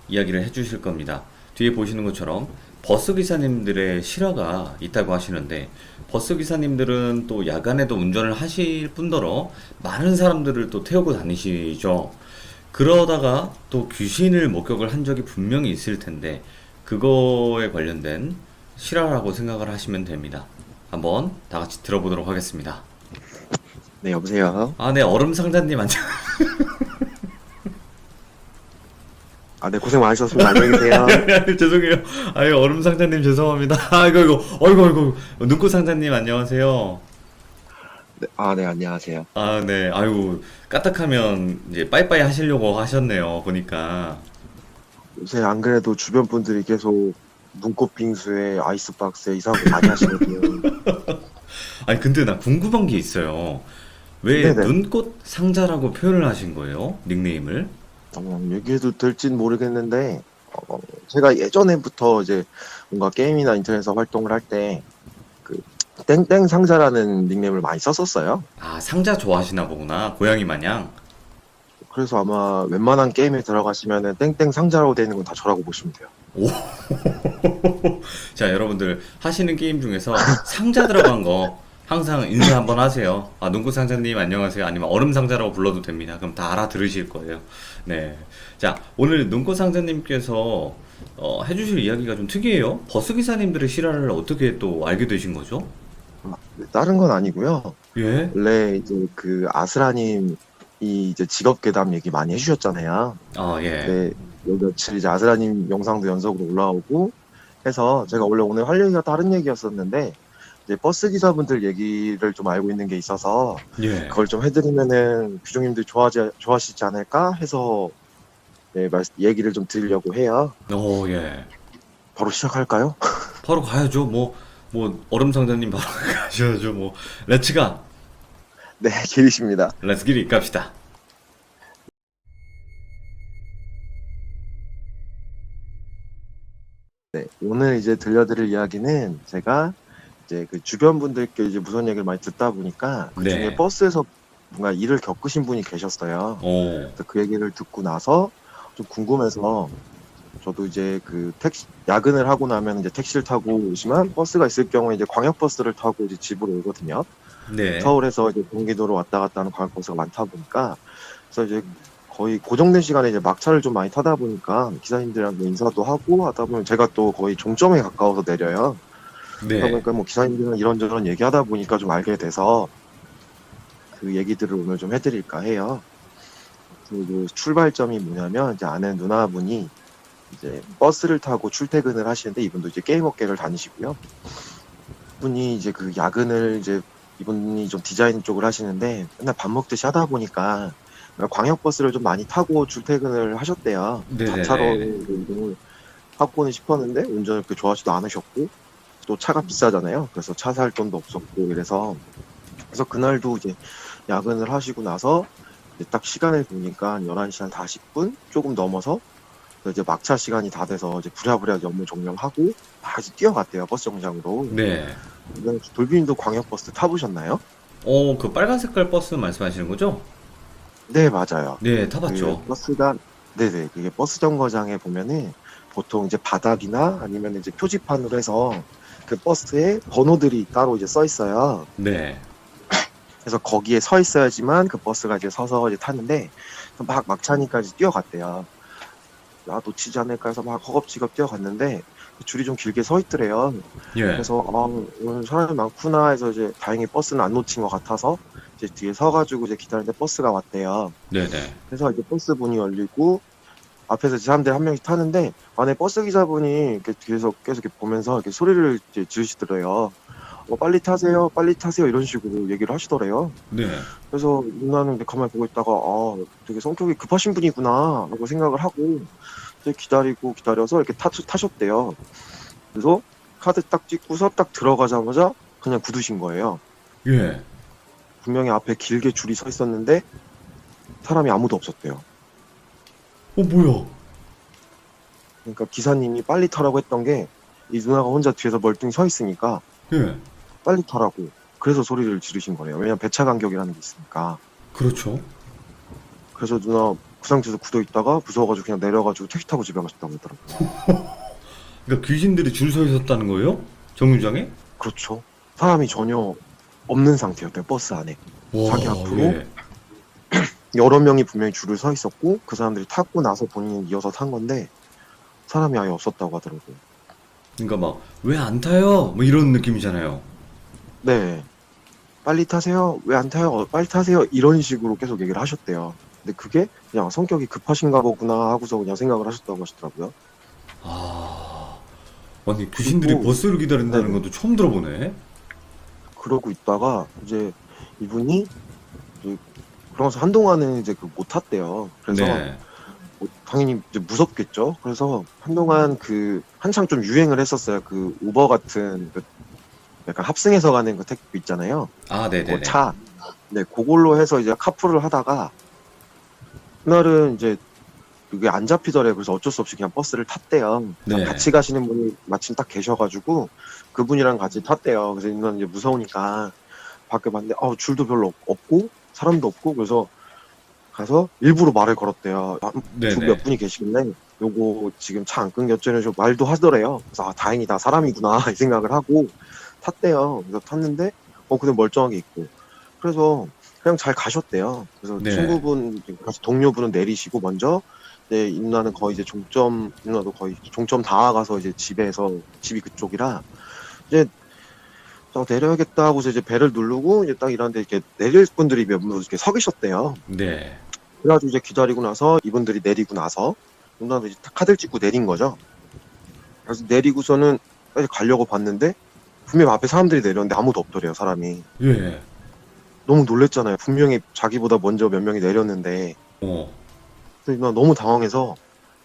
이야기를 해주실 겁니다. 뒤에 보시는 것처럼 버스 기사님들의 실화가 있다고 하시는데, 버스 기사님들은 또 야간에도 운전을 하실 뿐더러 많은 사람들을 또 태우고 다니시죠. 그러다가 또 귀신을 목격을 한 적이 분명히 있을 텐데, 그거에 관련된 실화라고 생각을 하시면 됩니다. 한번 다 같이 들어보도록 하겠습니다. 네, 여보세요. 아, 네, 얼음 상자님 안녕. 아, 네, 고생 많으셨습니다. 안녕히 계세요. 죄송해요. 아유, 얼음 상자님 죄송합니다. 아이고, 이거, 어이구, 어이구. 눈꽃 상자님 안녕하세요. 네, 아, 네, 안녕하세요. 아, 네. 아유, 까딱하면 이제 빠이빠이 하시려고 하셨네요. 보니까. 요새 안 그래도 주변 분들이 계속 눈꽃 빙수에 아이스박스에 이상한 거 많이 하시거든요. 아니, 근데 나 궁금한 게 있어요. 왜 네네. 눈꽃 상자라고 표현을 하신 거예요? 닉네임을? 얘기해도 될진 모르겠는데, 제가 예전에부터 이제 뭔가 게임이나 인터넷에서 활동을 할 때, 그, 땡땡 상자라는 닉네임을 많이 썼었어요. 아, 상자 좋아하시나 보구나. 고양이 마냥. 그래서 아마 웬만한 게임에 들어가시면은 땡땡 상자라고 되어 있는 건 다 저라고 보시면 돼요. 오. 자, 여러분들 하시는 게임 중에서 상자 들어간 거 항상 인사 한번 하세요. 아, 눈꽃 상자님 안녕하세요. 아니면 얼음 상자라고 불러도 됩니다. 그럼 다 알아들으실 거예요. 네. 자, 오늘 눈꽃 상자님께서 해주실 이야기가 좀 특이해요. 버스 기사님들의 실화를 어떻게 또 알게 되신 거죠? 네, 다른 건 아니고요. 예? 원래 이제 그 아스라님이 이제 직업 괴담 얘기 많이 해주셨잖아요. 아, 예. 근데 요 며칠 이제 아스라님 영상도 연속으로 올라오고 해서 제가 원래 오늘 할 얘기가 다른 얘기였었는데 이제 버스 기사분들 얘기를 좀 알고 있는 게 있어서 예. 그걸 좀 해드리면은 귀종님들 좋아하시지 않을까 해서 네, 얘기를 좀 드리려고 해요. 예. 바로 시작할까요? 바로 가야죠. 얼음 상자님 바로 가셔야죠. 렛츠가. 네, 길이십니다. 렛츠 기릿 갑시다. 네, 오늘 이제 들려드릴 이야기는 제가 이제 그 주변 분들께 이제 무선 얘기를 많이 듣다 보니까 그 중에 네. 버스에서 뭔가 일을 겪으신 분이 계셨어요. 오. 그래서 그 얘기를 듣고 나서 좀 궁금해서 저도 이제 그 야근을 하고 나면 이제 택시를 타고 오지만 버스가 있을 경우에 이제 광역버스를 타고 이제 집으로 오거든요. 네. 서울에서 이제 경기도로 왔다 갔다 하는 광역버스가 많다 보니까 그래서 이제 거의 고정된 시간에 이제 막차를 좀 많이 타다 보니까 기사님들이랑 뭐 인사도 하고 하다 보면 제가 또 거의 종점에 가까워서 내려요. 그러다 네. 보니까 뭐 기사님들이랑 이런저런 얘기하다 보니까 좀 알게 돼서 그 얘기들을 오늘 좀 해드릴까 해요. 그리고 출발점이 뭐냐면 이제 아는 누나분이 이제 버스를 타고 출퇴근을 하시는데 이분도 이제 게임 업계를 다니시고요. 이분이 이제 그 야근을 이제 이분이 좀 디자인 쪽을 하시는데 맨날 밥 먹듯이 하다 보니까 광역버스를 좀 많이 타고 출퇴근을 하셨대요. 자차로 네네네. 이동을 하고는 싶었는데 운전을 그렇게 좋아하지도 않으셨고 또 차가 비싸잖아요. 그래서 차 살 돈도 없었고 그래서 그날도 이제 야근을 하시고 나서 이제 딱 시간을 보니까 11시 한 40분 조금 넘어서 이제 막차 시간이 다 돼서 이제 부랴부랴 업무 종료하고 막 이제 뛰어갔대요. 버스 정류장으로. 네. 돌비님도 광역버스 타보셨나요? 그 빨간 색깔 버스 말씀하시는 거죠? 네, 맞아요. 네, 그 타봤죠. 버스가 네네 그게 버스 정거장에 보면은 보통 이제 바닥이나 아니면 이제 표지판으로 해서 그 버스에 번호들이 따로 이제 써 있어요. 네. 그래서 거기에 서 있어야지만 그 버스가 이제 서서 이제 타는데 막 막차니까 이제 뛰어갔대요. 아, 놓치지 않을까 해서 막 허겁지겁 뛰어갔는데 줄이 좀 길게 서 있더래요. 예. 그래서 오늘 사람이 많구나 해서 이제 다행히 버스는 안 놓친 것 같아서 이제 뒤에 서가지고 이제 기다리는데 버스가 왔대요. 네네. 그래서 이제 버스 문이 열리고 앞에서 이제 사람들이 한 명씩 타는데 안에 버스 기사분이 이렇게 뒤에서 계속 이렇게 보면서 이렇게 소리를 이제 지르시더래요. 빨리 타세요, 빨리 타세요 이런 식으로 얘기를 하시더래요. 네. 그래서 누나는 이제 가만히 보고 있다가 되게 성격이 급하신 분이구나 라고 생각을 하고 이제 기다려서 이렇게 타셨대요. 그래서 카드 딱 찍고서 딱 들어가자마자 그냥 굳으신 거예요. 예. 분명히 앞에 길게 줄이 서 있었는데 사람이 아무도 없었대요. 뭐야? 그러니까 기사님이 빨리 타라고 했던 게 이 누나가 혼자 뒤에서 멀뚱히 서 있으니까 예. 빨리 타라고 그래서 소리를 지르신 거예요. 왜냐면 배차 간격이라는 게 있으니까. 그렇죠. 그래서 누나 그 상태에서 굳어 있다가 무서워가지고 그냥 내려가지고 택시 타고 집에 가셨다고 하더라고요. 그러니까 귀신들이 줄 서 있었다는 거예요? 정류장에? 그렇죠. 사람이 전혀 없는 상태였대요, 버스 안에. 자기 와, 앞으로 예. 여러 명이 분명히 줄을 서 있었고 그 사람들이 타고 나서 본인이 이어서 탄 건데 사람이 아예 없었다고 하더라고요. 그러니까 막 왜 안 타요? 뭐 이런 느낌이잖아요. 네. 빨리 타세요. 왜 안 타요? 빨리 타세요. 이런 식으로 계속 얘기를 하셨대요. 근데 그게 그냥 성격이 급하신가 보구나 하고서 그냥 생각을 하셨다고 하시더라고요. 아, 아니 귀신들이 그리고 버스를 기다린다는 네네. 것도 처음 들어보네. 그러고 있다가 이제 이분이 이제 그러면서 한동안은 이제 그 못 탔대요. 그래서 네. 뭐 당연히 이제 무섭겠죠. 그래서 한동안 그 한창 좀 유행을 했었어요. 그 우버 같은 그 약간 합승해서 가는 그 택배 있잖아요. 아, 그 네네네. 차. 네, 그걸로 해서 이제 카풀을 하다가 그날은 이제 그게 안 잡히더래요. 그래서 어쩔 수 없이 그냥 버스를 탔대요. 그래서 네. 같이 가시는 분이 마침 딱 계셔가지고 그분이랑 같이 탔대요. 그래서 이날 이제 무서우니까 밖에 봤는데 줄도 별로 없고 사람도 없고 그래서 가서 일부러 말을 걸었대요. 두 몇 네네. 분이 계시길래 요거 지금 차 안 끊겼죠? 이런 식으로 말도 하더래요. 그래서 다행이다 사람이구나 이 생각을 하고 탔대요. 그래서 탔는데 근데 멀쩡하게 있고 그래서 그냥 잘 가셨대요. 그래서 네. 친구분 같이 동료분은 내리시고 먼저 이제 이 누나는 거의 이제 종점 이 누나도 거의 종점 다 와가서 이제 집에서 집이 그쪽이라 이제 내려야겠다 하고서 이제 배를 누르고 이제 딱 이러는데 이렇게 내릴 분들이 몇 분 이렇게 서 계셨대요. 네. 그래가지고 이제 기다리고 나서 이분들이 내리고 나서 누나도 이제 카드를 찍고 내린 거죠. 그래서 내리고서는 빨리 가려고 봤는데 분명 앞에 사람들이 내렸는데 아무도 없더래요, 사람이. 예. 너무 놀랬잖아요. 분명히 자기보다 먼저 몇 명이 내렸는데. 어. 그래서 누나 너무 당황해서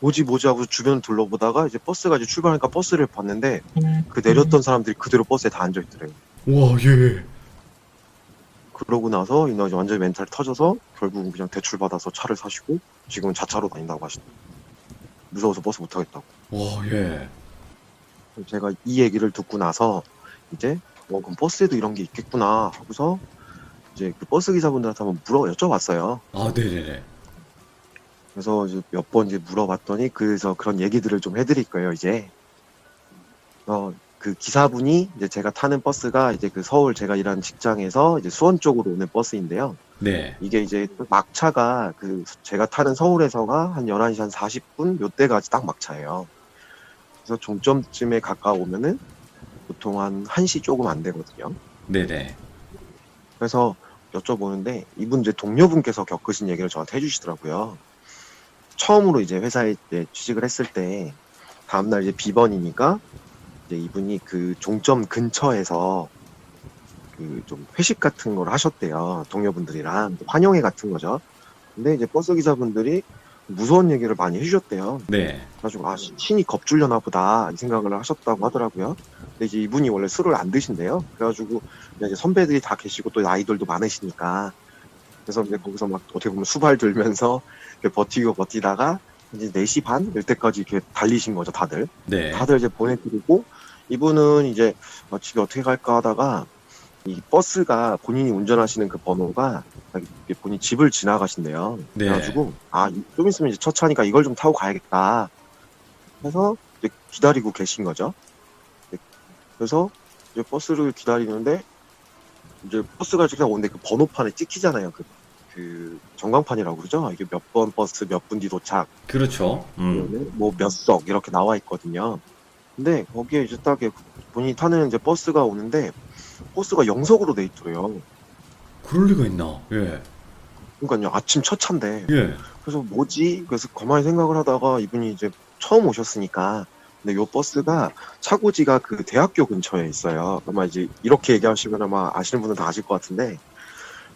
뭐지 하고 주변을 둘러보다가 이제 버스가 이제 출발하니까 버스를 봤는데 그 내렸던 사람들이 그대로 버스에 다 앉아있더래요. 와, 예. 그러고 나서 이 누나 이제 완전히 멘탈이 터져서 결국은 그냥 대출 받아서 차를 사시고 지금은 자차로 다닌다고 하시더라고요. 무서워서 버스 못 타겠다고. 와, 예. 제가 이 얘기를 듣고 나서 이제 그럼 버스에도 이런 게 있겠구나 하고서 이제 그 버스 기사분들한테 한번 여쭤봤어요. 아, 네네네. 그래서 이제 몇 번 이제 물어봤더니 그래서 그런 얘기들을 좀 해드릴 거예요. 이제 그 기사분이 이제 제가 타는 버스가 이제 그 서울 제가 일하는 직장에서 이제 수원 쪽으로 오는 버스인데요. 네. 이게 이제 막차가 그 제가 타는 서울에서가 한 11시 한 40분 요때까지 딱 막차예요. 그래서 종점쯤에 가까우면은 보통 한 1시 조금 안 되거든요. 네네. 그래서 여쭤보는데 이분 이제 동료분께서 겪으신 얘기를 저한테 해주시더라고요. 처음으로 이제 회사에 이제 취직을 했을 때 다음날 이제 비번이니까 이제 이분이 그 종점 근처에서 그 좀 회식 같은 걸 하셨대요. 동료분들이랑 환영회 같은 거죠. 근데 이제 버스 기사분들이 무서운 얘기를 많이 해주셨대요. 네. 그래가지고 신이 겁줄려나 보다 이 생각을 하셨다고 하더라고요. 근데 이제 이분이 원래 술을 안 드신대요. 그래가지고 이제 선배들이 다 계시고 또 나이들도 많으시니까 그래서 이제 거기서 막 어떻게 보면 수발 들면서 이렇게 버티다가 이제 4시 반 일 때까지 이렇게 달리신 거죠, 다들. 네. 다들 이제 보내드리고 이분은 이제 집에 어떻게 갈까 하다가 이 버스가 본인이 운전하시는 그 번호가 본인 집을 지나가신대요. 네. 그래가지고 좀 있으면 이제 첫 차니까 이걸 좀 타고 가야겠다 해서 이제 기다리고 계신 거죠. 그래서 이제 버스를 기다리는데 이제 버스가 그냥 오는데 그 번호판에 찍히잖아요. 그 전광판이라고 그러죠. 이게 몇 번 버스 몇 분 뒤 도착, 그렇죠. 뭐 몇 석 이렇게 나와 있거든요. 근데 거기에 이제 딱 본인이 타는 이제 버스가 오는데 버스가 0석으로 돼 있더래요. 그럴 리가 있나? 예. 그러니까요, 아침 첫 차인데. 예. 그래서 뭐지? 그래서 가만히 생각을 하다가 이분이 이제 처음 오셨으니까. 근데 요 버스가 차고지가 그 대학교 근처에 있어요. 아마 이제 이렇게 얘기하시면 아마 아시는 분은 다 아실 것 같은데.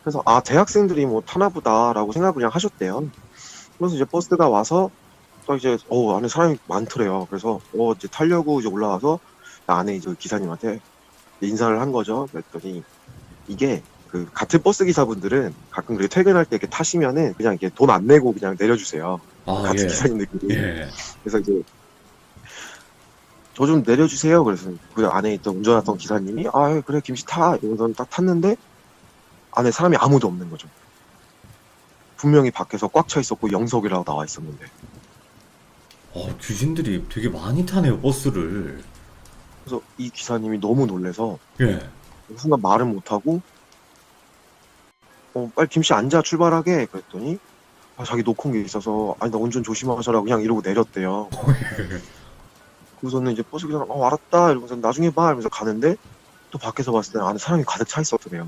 그래서 대학생들이 뭐 타나 보다라고 생각을 그냥 하셨대요. 그래서 이제 버스가 와서 딱 이제 안에 사람이 많더래요. 그래서 이제 타려고 이제 올라와서 안에 이제 기사님한테 인사를 한 거죠. 그랬더니 이게 그 같은 버스 기사분들은 가끔 그렇게 퇴근할 때 이렇게 타시면은 그냥 이렇게 돈 안 내고 그냥 내려주세요. 아, 같은 예. 기사님들끼리. 예. 그래서 이제 저 좀 내려주세요. 그래서 그 안에 있던 운전하던 기사님이 그래 김씨 타 이러면서 딱 탔는데 안에 사람이 아무도 없는 거죠. 분명히 밖에서 꽉 차 있었고 영석이라고 나와 있었는데. 귀신들이 되게 많이 타네요, 버스를. 그래서 이 기사님이 너무 놀래서 예. 순간 말을 못하고 빨리 김씨 앉아 출발하게 그랬더니 자기 놓고 온 게 있어서 아니 나 운전 조심하셔라 그냥 이러고 내렸대요. 그래서는 이제 버스 기사가 알았다 이러면서 나중에 봐 이러면서 가는데 또 밖에서 봤을 때 안에 사람이 가득 차 있었더래요.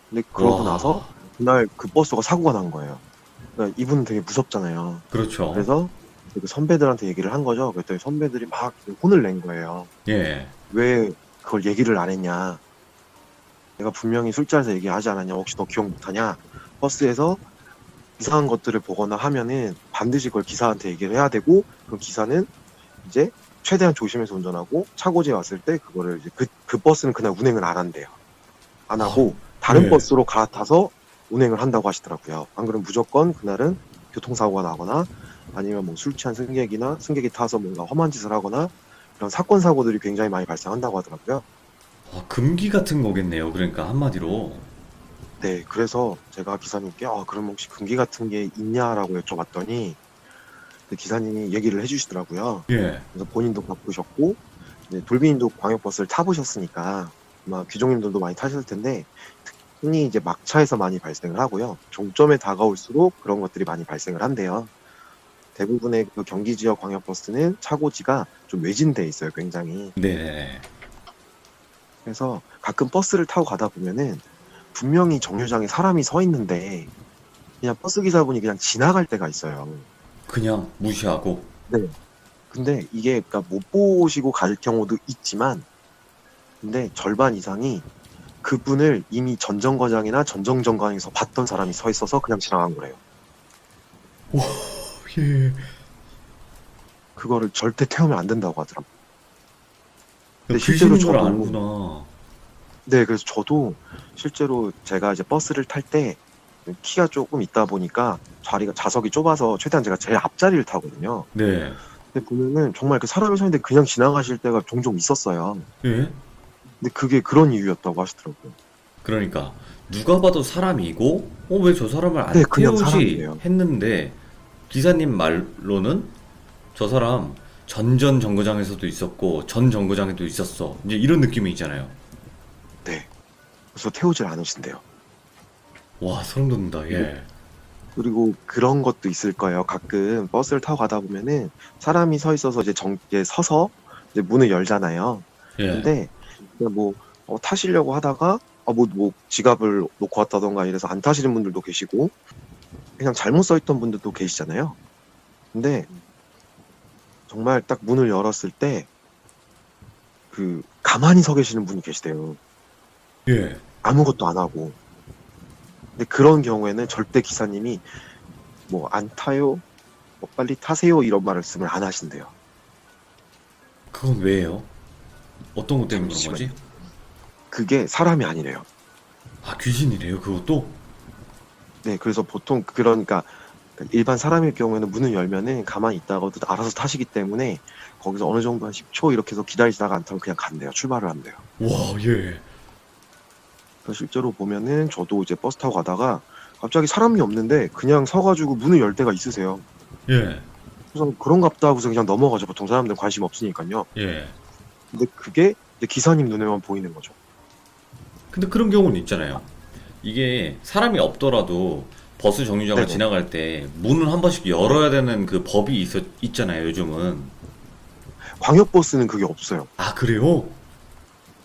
근데 그러고 와. 나서 그날 그 버스가 사고가 난 거예요. 그러니까 이분은 되게 무섭잖아요. 그렇죠. 그래서 그 선배들한테 얘기를 한 거죠. 그랬더니 선배들이 막 혼을 낸 거예요. 예. 왜 그걸 얘기를 안 했냐. 내가 분명히 술자리에서 얘기하지 않았냐. 혹시 너 기억 못하냐. 버스에서 이상한 것들을 보거나 하면은 반드시 그걸 기사한테 얘기를 해야 되고 그 기사는 이제 최대한 조심해서 운전하고 차고지에 왔을 때 그거를 이제 그 버스는 그날 운행을 안 한대요. 안 하고 다른 네. 버스로 갈아타서 운행을 한다고 하시더라고요. 안 그러면 무조건 그날은 교통사고가 나거나 아니면 뭐 술 취한 승객이 타서 뭔가 험한 짓을 하거나 이런 사건 사고들이 굉장히 많이 발생한다고 하더라고요. 금기 같은 거겠네요. 그러니까 한마디로. 네, 그래서 제가 기사님께 그럼 혹시 금기 같은 게 있냐라고 여쭤봤더니 그 기사님이 얘기를 해주시더라고요. 예. 그래서 본인도 바쁘셨고 돌비님도 광역버스를 타보셨으니까 아마 귀종님들도 많이 타셨을 텐데 흔히 이제 막차에서 많이 발생을 하고요. 종점에 다가올수록 그런 것들이 많이 발생을 한대요. 대부분의 그 경기 지역 광역버스는 차고지가 좀 외진돼 있어요, 굉장히. 네. 그래서 가끔 버스를 타고 가다 보면은 분명히 정류장에 사람이 서 있는데 그냥 버스 기사분이 그냥 지나갈 때가 있어요. 그냥 무시하고. 네. 근데 이게 그러니까 못 보시고 갈 경우도 있지만 근데 절반 이상이 그분을 이미 전정거장이나 전정정거장에서 봤던 사람이 서 있어서 그냥 지나간 거래요. 예. 그거를 절대 태우면 안 된다고 하더라고요. 근데 귀신인 실제로 걸 저도 아는구나. 네, 그래서 저도 실제로 제가 이제 버스를 탈 때 키가 조금 있다 보니까 좌석이 좁아서 최대한 제가 제일 앞자리를 타거든요. 네. 근데 보면은 정말 그 사람이 서 있는데 그냥 지나가실 때가 종종 있었어요. 예. 근데 그게 그런 이유였다고 하시더라고요. 그러니까 누가 봐도 사람이고 왜 저 사람을 안 네, 그냥 태우지 사람이에요. 했는데 기사님 말로는 저 사람 전전 정거장에서도 있었고 전 정거장에도 있었어. 이제 이런 느낌이 있잖아요. 네. 그래서 태우질 않으신대요. 와, 소름 돋는다. 예. 그리고 그런 것도 있을 거예요. 가끔 버스를 타고 가다 보면은 사람이 서 있어서 이제 서서 이제 문을 열잖아요. 예. 근데 그냥 뭐 타시려고 하다가 뭐 지갑을 놓고 왔다던가 이래서 안 타시는 분들도 계시고 그냥 잘못 서 있던 분들도 계시잖아요. 근데 정말 딱 문을 열었을 때 그 가만히 서 계시는 분이 계시대요. 예. 아무것도 안 하고. 근데 그런 경우에는 절대 기사님이 뭐 안 타요, 뭐 빨리 타세요 이런 말씀을 안 하신대요. 그건 왜요? 어떤 것 때문에 그런 잠시만요. 거지? 그게 사람이 아니래요. 귀신이래요, 그것도? 네, 그래서 보통 그러니까 일반 사람일 경우에는 문을 열면은 가만히 있다가도 알아서 타시기 때문에 거기서 어느 정도 한 10초 이렇게 해서 기다리다가 안 타면 그냥 간대요. 출발을 한대요. 와, 예. 그래서 실제로 보면은 저도 이제 버스 타고 가다가 갑자기 사람이 없는데 그냥 서가지고 문을 열 때가 있으세요. 예. 그래서 그런갑다 하고서 그냥 넘어가죠. 보통 사람들 관심 없으니까요. 예. 근데 그게 이제 기사님 눈에만 보이는 거죠. 근데 그런 경우는 있잖아요. 이게 사람이 없더라도 버스 정류장을 네네. 지나갈 때 문을 한 번씩 열어야 되는 그 법이 있잖아요, 요즘은. 광역버스는 그게 없어요. 아, 그래요?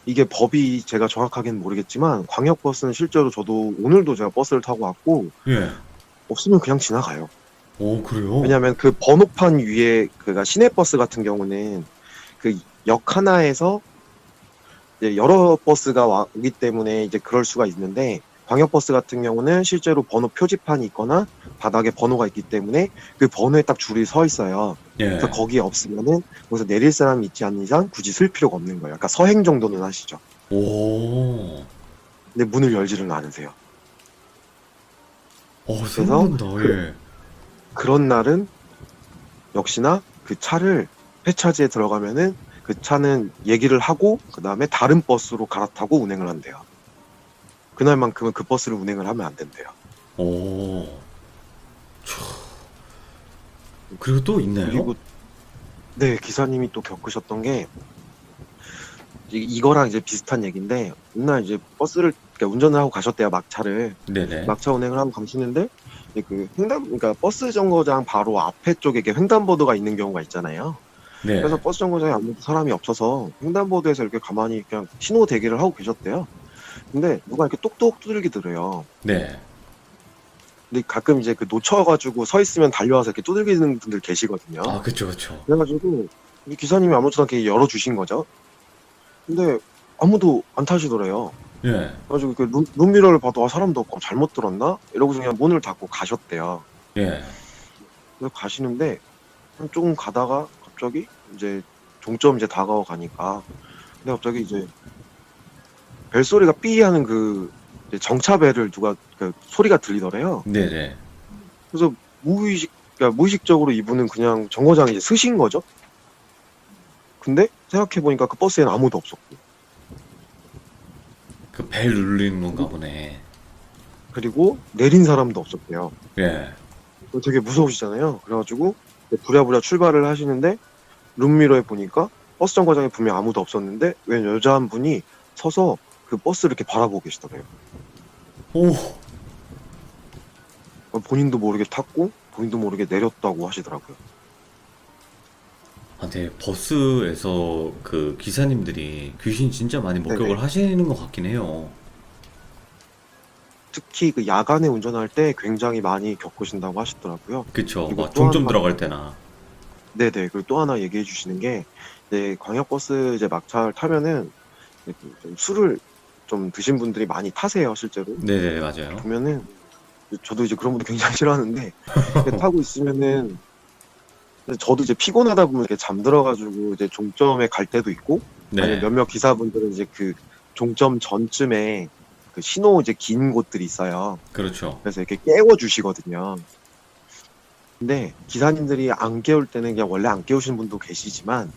이게 법이 제가 정확하게는 모르겠지만 광역버스는 실제로 저도 오늘도 제가 버스를 타고 왔고 예. 없으면 그냥 지나가요. 오, 그래요? 왜냐하면 그 번호판 위에 그가 시내버스 같은 경우는 그 역 하나에서 이제 여러 버스가 오기 때문에 이제 그럴 수가 있는데 광역버스 같은 경우는 실제로 번호 표지판이 있거나 바닥에 번호가 있기 때문에 그 번호에 딱 줄이 서 있어요. 예. 그래서 거기에 없으면은 거기서 내릴 사람이 있지 않는 이상 굳이 쓸 필요가 없는 거예요. 그러니까 서행 정도는 하시죠. 오. 근데 문을 열지는 않으세요. 소름 돋는다. 예. 그런 날은 역시나 그 차를 폐차지에 들어가면은 그 차는 얘기를 하고 그 다음에 다른 버스로 갈아타고 운행을 한대요. 그날만큼은 그 버스를 운행을 하면 안 된대요. 오. 그리고 또 있나요? 그리고 네, 기사님이 또 겪으셨던 게 이거랑 이제 비슷한 얘기인데 맨날 이제 버스를 그러니까 운전을 하고 가셨대요. 막차를. 네네. 막차 운행을 하고 가시는데 이제 그 그러니까 버스 정거장 바로 앞에 쪽에 이렇게 횡단보도가 있는 경우가 있잖아요. 그래서 네. 버스 정거장에 아무도 사람이 없어서 횡단보도에서 이렇게 가만히 그냥 신호 대기를 하고 계셨대요. 근데 누가 이렇게 똑똑 두들기더래요. 네. 근데 가끔 이제 그 놓쳐가지고 서 있으면 달려와서 이렇게 두들기는 분들 계시거든요. 아, 그쵸, 그쵸. 그래가지고 이 기사님이 아무렇지도 않게 열어주신 거죠. 근데 아무도 안 타시더래요. 예. 그래가지고 그 룸미러를 봐도 아, 사람도 없고 잘못 들었나? 이러고서 그냥 문을 닫고 가셨대요. 예. 그래서 가시는데 조금 가다가 갑자기 이제 종점 이제 다가와 가니까 근데 갑자기 이제 벨소리가 삐 하는 그 이제 정차벨을 누가 그 소리가 들리더래요. 네네. 그래서 그러니까 무의식적으로 이분은 그냥 정거장에 이제 서신 거죠. 근데 생각해보니까 그 버스에는 아무도 없었고 그 벨 누르는 건가 보네. 그리고 내린 사람도 없었대요. 예. 되게 무서우시잖아요. 그래가지고 부랴부랴 출발을 하시는데 룸미러에 보니까 버스 정거장에 분명 아무도 없었는데 웬 여자 한 분이 서서 그 버스를 이렇게 바라보고 계시더래요. 오. 본인도 모르게 탔고 본인도 모르게 내렸다고 하시더라고요. 아, 근데 버스에서 그 기사님들이 귀신 진짜 많이 목격을 네네. 하시는 것 같긴 해요. 특히 그 야간에 운전할 때 굉장히 많이 겪으신다고 하시더라고요. 그쵸. 그리고 막 또 종점 하나, 들어갈 때나. 네네. 그리고 또 하나 얘기해 주시는 게, 이제 광역버스 이제 막차를 타면은 이제 그좀 술을 좀 드신 분들이 많이 타세요, 실제로. 네네, 맞아요. 보면은, 저도 이제 그런 분들 굉장히 싫어하는데, 이렇게 타고 있으면은, 저도 이제 피곤하다 보면 이렇게 잠들어가지고 이제 종점에 갈 때도 있고, 아니면 네. 몇몇 기사분들은 이제 그 종점 전쯤에 그 신호 이제 긴 곳들이 있어요. 그렇죠. 그래서 이렇게 깨워주시거든요. 근데 기사님들이 안 깨울 때는 그냥 원래 안 깨우시는 분도 계시지만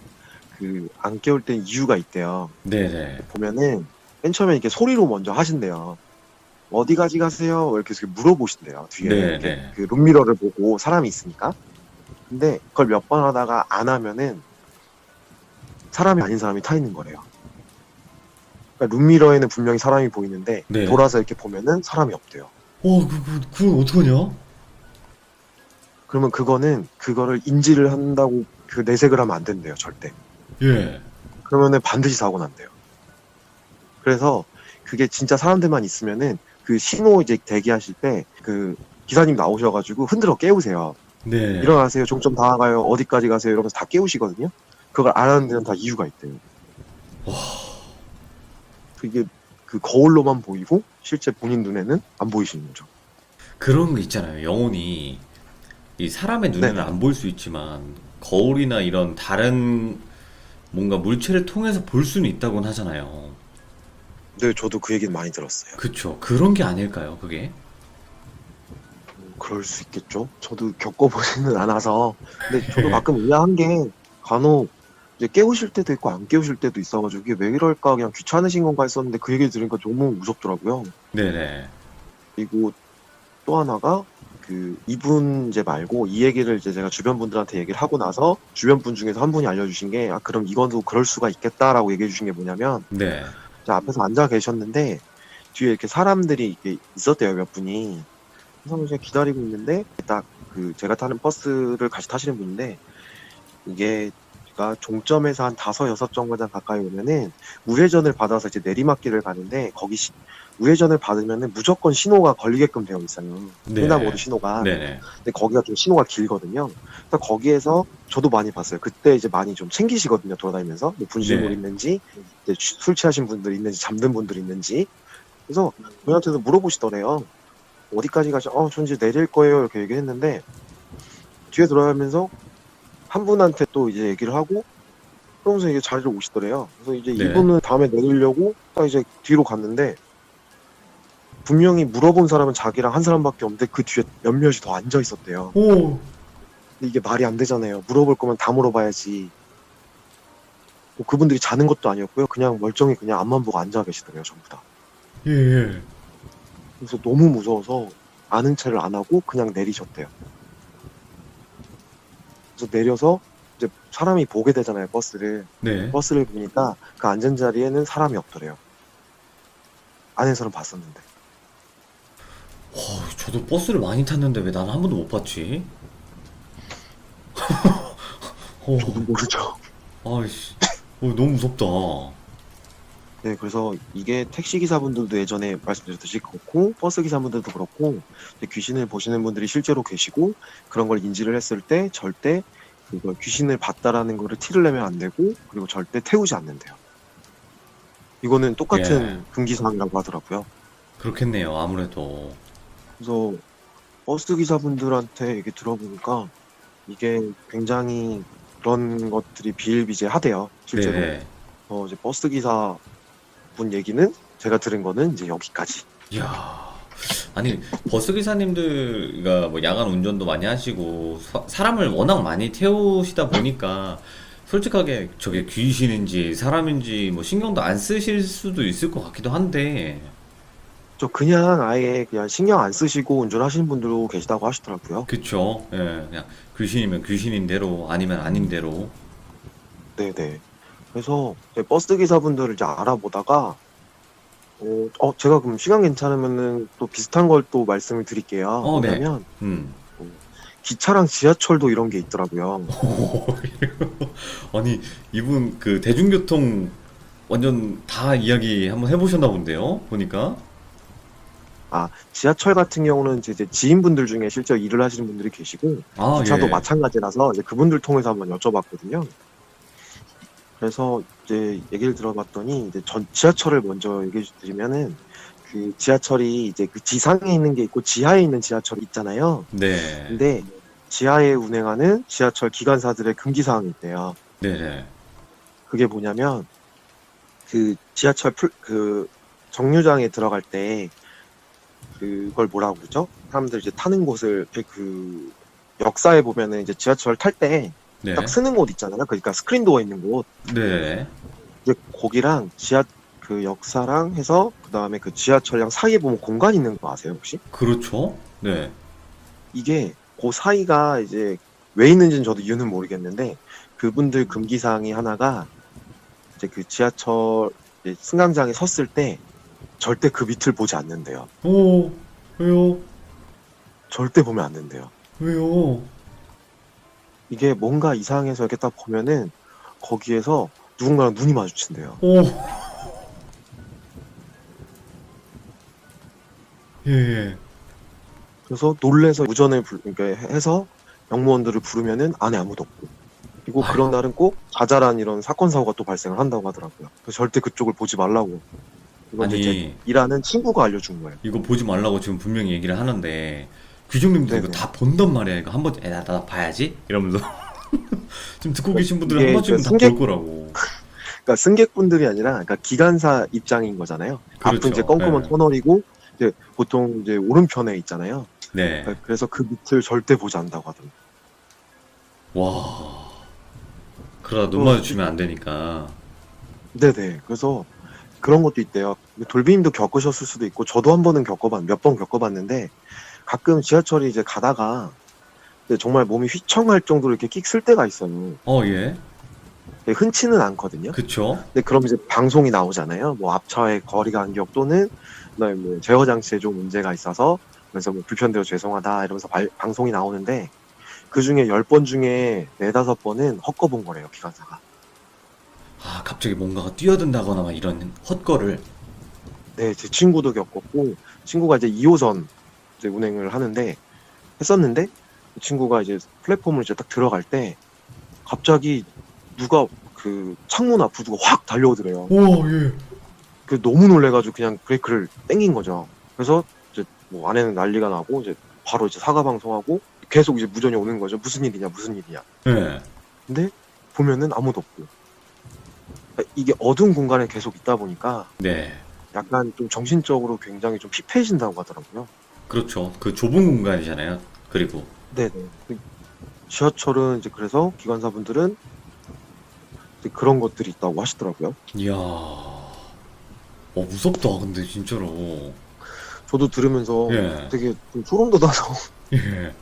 그 안 깨울 땐 이유가 있대요. 네네. 보면은 맨 처음에 이렇게 소리로 먼저 하신대요. 어디까지 가세요? 이렇게 계속 물어보신대요. 뒤에 이렇게 네네. 그 룸미러를 보고 사람이 있으니까. 근데 그걸 몇 번 하다가 안 하면은 사람이 아닌 사람이 타 있는 거래요. 그러니까 룸미러에는 분명히 사람이 보이는데 네. 돌아서 이렇게 보면은 사람이 없대요. 그거 어떡하냐? 그러면 그거를 인지를 한다고 그 내색을 하면 안 된대요, 절대. 예. 그러면은 반드시 사고 난대요. 그래서 그게 진짜 사람들만 있으면은 그 신호 이제 대기하실 때 그 기사님 나오셔가지고 흔들어 깨우세요. 네. 일어나세요. 종점 다 가요. 어디까지 가세요. 이러면서 다 깨우시거든요. 그걸 안 하는 데는 다 이유가 있대요. 그게 그 거울로만 보이고 실제 본인 눈에는 안 보이시는 거죠. 그런 거 있잖아요. 영혼이 이 사람의 눈에는 네네. 안 보일 수 있지만 거울이나 이런 다른 뭔가 물체를 통해서 볼 수는 있다고는 하잖아요. 네, 저도 그 얘기는 많이 들었어요. 그쵸. 그런 게 아닐까요, 그게? 그럴 수 있겠죠. 저도 겪어보지는 않아서. 근데 저도 가끔 의아한 게 간혹 이제 깨우실 때도 있고 안 깨우실 때도 있어가지고 이게 왜 이럴까 그냥 귀찮으신 건가 했었는데 그 얘기를 들으니까 너무 무섭더라고요. 네네. 그리고 또 하나가 그 이분 이제 말고 이 얘기를 이제 제가 주변 분들한테 얘기를 하고 나서 주변 분 중에서 한 분이 알려주신 게 아 그럼 이건도 그럴 수가 있겠다라고 얘기해 주신 게 뭐냐면 네. 이제 앞에서 앉아 계셨는데 뒤에 이렇게 사람들이 이렇게 있었대요 몇 분이. 그래서 이제 기다리고 있는데 딱 그 제가 타는 버스를 같이 타시는 분인데 이게 제가 종점에서 한 5-6정거장 가까이 오면은 우회전을 받아서 이제 내리막길을 가는데 거기 우회전을 받으면은 무조건 신호가 걸리게끔 되어 있어요. 네. 횡단보도 신호가. 네네. 근데 거기가 좀 신호가 길거든요. 그래서 거기에서 저도 많이 봤어요. 그때 이제 많이 좀 챙기시거든요. 돌아다니면서 뭐 분실물 네. 있는지, 이제 술 취하신 분들 있는지, 잠든 분들 있는지. 그래서 저희한테도 물어보시더래요. 어디까지 가셔? 저 이제 내릴 거예요. 이렇게 얘기했는데 뒤에 돌아가면서 한 분한테 또 이제 얘기를 하고 그러면서 이게 자리를 오시더래요. 그래서 이제 네. 이분은 다음에 내리려고 딱 이제 뒤로 갔는데 분명히 물어본 사람은 자기랑 한 사람밖에 없는데 그 뒤에 몇몇이 더 앉아 있었대요. 오. 근데 이게 말이 안 되잖아요. 물어볼 거면 다 물어봐야지. 뭐 그분들이 자는 것도 아니었고요. 그냥 멀쩡히 그냥 앞만 보고 앉아 계시더래요, 전부 다. 예, 예. 그래서 너무 무서워서 아는 체를 안 하고 그냥 내리셨대요. 그래서 내려서 이제 사람이 보게 되잖아요, 버스를. 네. 버스를 보니까 그 앉은 자리에는 사람이 없더래요. 안에서는 봤었는데. 저도 버스를 많이 탔는데 왜 나는 한 번도 못 봤지? 저도 모르죠. 아이씨, 너무 무섭다. 네, 그래서 이게 택시 기사분들도 예전에 말씀드렸듯이 그렇고 버스 기사분들도 그렇고 이제 귀신을 보시는 분들이 실제로 계시고 그런 걸 인지를 했을 때 절대 그걸 귀신을 봤다라는 거를 티를 내면 안 되고 그리고 절대 태우지 않는데요. 이거는 똑같은 예, 금기사항이라고 하더라고요. 그렇겠네요. 아무래도. 그래서 버스 기사분들한테 얘기 들어보니까 이게 굉장히 그런 것들이 비일비재하대요. 실제로. 네. 이제 버스 기사 분 얘기는 제가 들은 거는 이제 여기까지. 이야. 아니, 버스 기사님들가 뭐 야간 운전도 많이 하시고, 사람을 워낙 많이 태우시다 보니까, 솔직하게 저게 귀신인지 사람인지 뭐 신경도 안 쓰실 수도 있을 것 같기도 한데, 저 그냥 아예 그냥 신경 안 쓰시고 운전하시는 분들도 계시다고 하시더라고요. 그쵸? 예, 그냥 귀신이면 귀신인 대로, 아니면 아닌 대로. 네네. 그래서 이제 버스 기사분들을 이제 알아보다가 제가 그럼 시간 괜찮으면은 또 비슷한 걸 또 말씀을 드릴게요. 네. 뭐냐면 음. 기차랑 지하철도 이런 게 있더라고요. 아니, 이분 그 대중교통 완전 다 이야기 한번 해보셨나 본데요? 보니까. 지하철 같은 경우는 이제 지인분들 중에 실제 일을 하시는 분들이 계시고 아, 기차도 예. 마찬가지라서 이제 그분들 통해서 한번 여쭤봤거든요. 그래서 이제 얘기를 들어봤더니 이제 전 지하철을 먼저 얘기해 드리면은 그 지하철이 이제 그 지상에 있는 게 있고 지하에 있는 지하철이 있잖아요. 네. 근데 지하에 운행하는 지하철 기관사들의 금기사항이 있대요. 네네. 그게 뭐냐면 그 지하철 그 정류장에 들어갈 때 그걸 뭐라고 그러죠? 사람들 이제 타는 곳을 그 역사에 보면은 이제 지하철 탈 때 네. 딱 쓰는 곳 있잖아요. 그러니까 스크린 도어 있는 곳. 네. 이제 거기랑 그 역사랑 해서 그 다음에 그 지하철랑 사이에 보면 공간 있는 거 아세요 혹시? 그렇죠. 네. 이게 그 사이가 이제 왜 있는지는 저도 이유는 모르겠는데 그분들 금기사항이 하나가 이제 그 지하철 이제 승강장에 섰을 때 절대 그 밑을 보지 않는데요. 오, 왜요? 절대 보면 안 된대요. 왜요? 이게 뭔가 이상해서 이렇게 딱 보면은 거기에서 누군가랑 눈이 마주친대요. 오, 예, 예. 그래서 놀래서 우전을 그러니까 해서 영무원들을 부르면은 안에 아무도 없고 그리고 아이고. 그런 날은 꼭 자잘한 이런 사건 사고가 또 발생을 한다고 하더라고요. 그래서 절대 그쪽을 보지 말라고. 이건 이제 제 아니, 일하는 친구가 알려준 거예요. 이거 보지 말라고 지금 분명히 얘기를 하는데, 귀족님들 이거 네네. 다 본단 말이야. 이거 한번, 나 봐야지? 이러면서. 지금 듣고 계신 분들은 한 이게 번쯤은 그 다 승객 볼 거라고. 그러니까 승객분들이 아니라 그러니까 기관사 입장인 거잖아요. 앞은 그렇죠. 이제 껌껌한 예. 터널이고 이제 보통 이제 오른편에 있잖아요. 네. 그래서 그 밑을 절대 보지 않는다고 하더라고요. 와. 그러다 눈 또 마주치면 안 되니까. 네네. 그래서 그런 것도 있대요. 돌비님도 겪으셨을 수도 있고 저도 한 번은 몇 번 겪어봤는데 가끔 지하철이 이제 가다가 이제 정말 몸이 휘청할 정도로 이렇게 끽 쓸 때가 있어요. 예. 근데 흔치는 않거든요. 그쵸? 근데 그럼 이제 방송이 나오잖아요. 뭐 앞차의 거리 간격 또는 그다음에 뭐 제어 장치에 좀 문제가 있어서 그래서 뭐 불편되어 죄송하다 이러면서 방송이 나오는데 그 중에 10번 중에 4, 5번은 헛거본 거래요, 기관사가. 아, 갑자기 뭔가가 뛰어든다거나 막 이런 헛거를. 네, 제 친구도 겪었고 친구가 이제 2호선 이제 운행을 하는데 했었는데 그 친구가 이제 플랫폼을 이제 딱 들어갈 때 갑자기 누가 그 창문 앞으로 누가 확 달려오더래요. 오, 예. 그 너무 놀래가지고 그냥 브레이크를 땡긴 거죠. 그래서 이제 뭐 안에는 난리가 나고 이제 바로 이제 사과 방송하고 계속 이제 무전이 오는 거죠. 무슨 일이냐, 무슨 일이냐. 예. 근데 보면은 아무도 없고 이게 어두운 공간에 계속 있다 보니까 네. 약간 좀 정신적으로 굉장히 좀 피폐해진다고 하더라고요. 그렇죠. 그 좁은 공간이잖아요. 그리고. 네네. 지하철은 이제 그래서 기관사분들은 이제 그런 것들이 있다고 하시더라고요. 이야. 무섭다. 근데 진짜로. 저도 들으면서 예. 되게 좀 소름 돋아서. 예.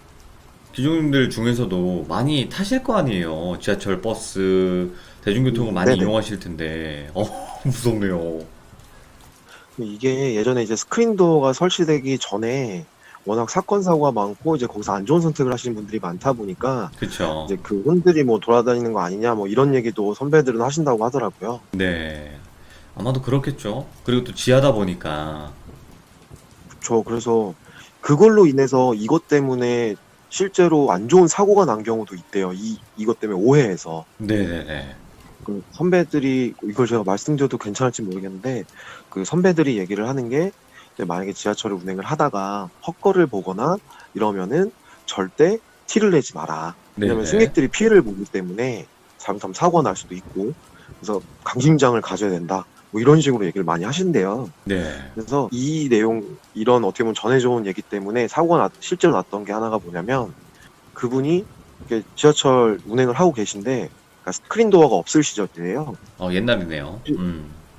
기종님들 중에서도 많이 타실 거 아니에요. 지하철, 버스, 대중교통을 많이 네네. 이용하실 텐데, 무섭네요. 이게 예전에 이제 스크린도어가 설치되기 전에 워낙 사건 사고가 많고 이제 거기서 안 좋은 선택을 하시는 분들이 많다 보니까 그쵸. 이제 그 혼들이 뭐 돌아다니는 거 아니냐 뭐 이런 얘기도 선배들은 하신다고 하더라고요. 네. 아마도 그렇겠죠. 그리고 또 지하다 보니까. 그래서 그걸로 인해서 이것 때문에 실제로 안 좋은 사고가 난 경우도 있대요. 이것 때문에 오해해서. 네네네. 그 선배들이 이걸 제가 말씀드려도 괜찮을지 모르겠는데 그 선배들이 얘기를 하는 게 이제 만약에 지하철을 운행을 하다가 헛거를 보거나 이러면은 절대 티를 내지 마라. 왜냐면 네네. 승객들이 피해를 보기 때문에 잘못하면 사고가 날 수도 있고 그래서 강심장을 가져야 된다. 뭐 이런 식으로 얘기를 많이 하신대요. 네. 그래서 이 내용 이런 어떻게 보면 전해져 온 얘기 때문에 사고가 실제로 났던 게 하나가 뭐냐면 그분이 이렇게 지하철 운행을 하고 계신데 그러니까 스크린 도어가 없을 시절이에요. 옛날이네요.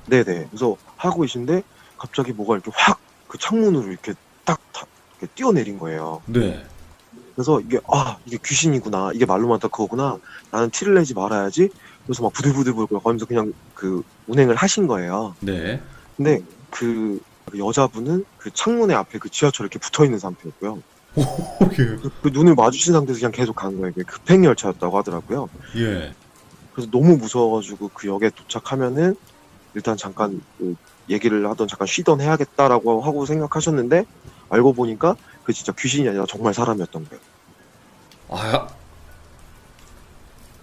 네네. 그래서 하고 계신데 갑자기 뭐가 이렇게 확 그 창문으로 이렇게 이렇게 뛰어내린 거예요. 네. 그래서 이게 귀신이구나. 이게 말로만 딱 그거구나. 나는 티를 내지 말아야지. 그래서 막 부들부들 거리면서 그냥 그 운행을 하신 거예요. 네. 근데 그 여자분은 그 창문에 앞에 그 지하철에 이렇게 붙어 있는 상태였고요. 예. 그 눈을 마주친 상태에서 그냥 계속 간 거예요. 이게 급행 열차였다고 하더라고요. 예. 그래서 너무 무서워가지고 그 역에 도착하면은 일단 잠깐 그 얘기를 하던 잠깐 쉬던 해야겠다라고 하고 생각하셨는데 알고 보니까 그 진짜 귀신이 아니라 정말 사람이었던 거예요. 아,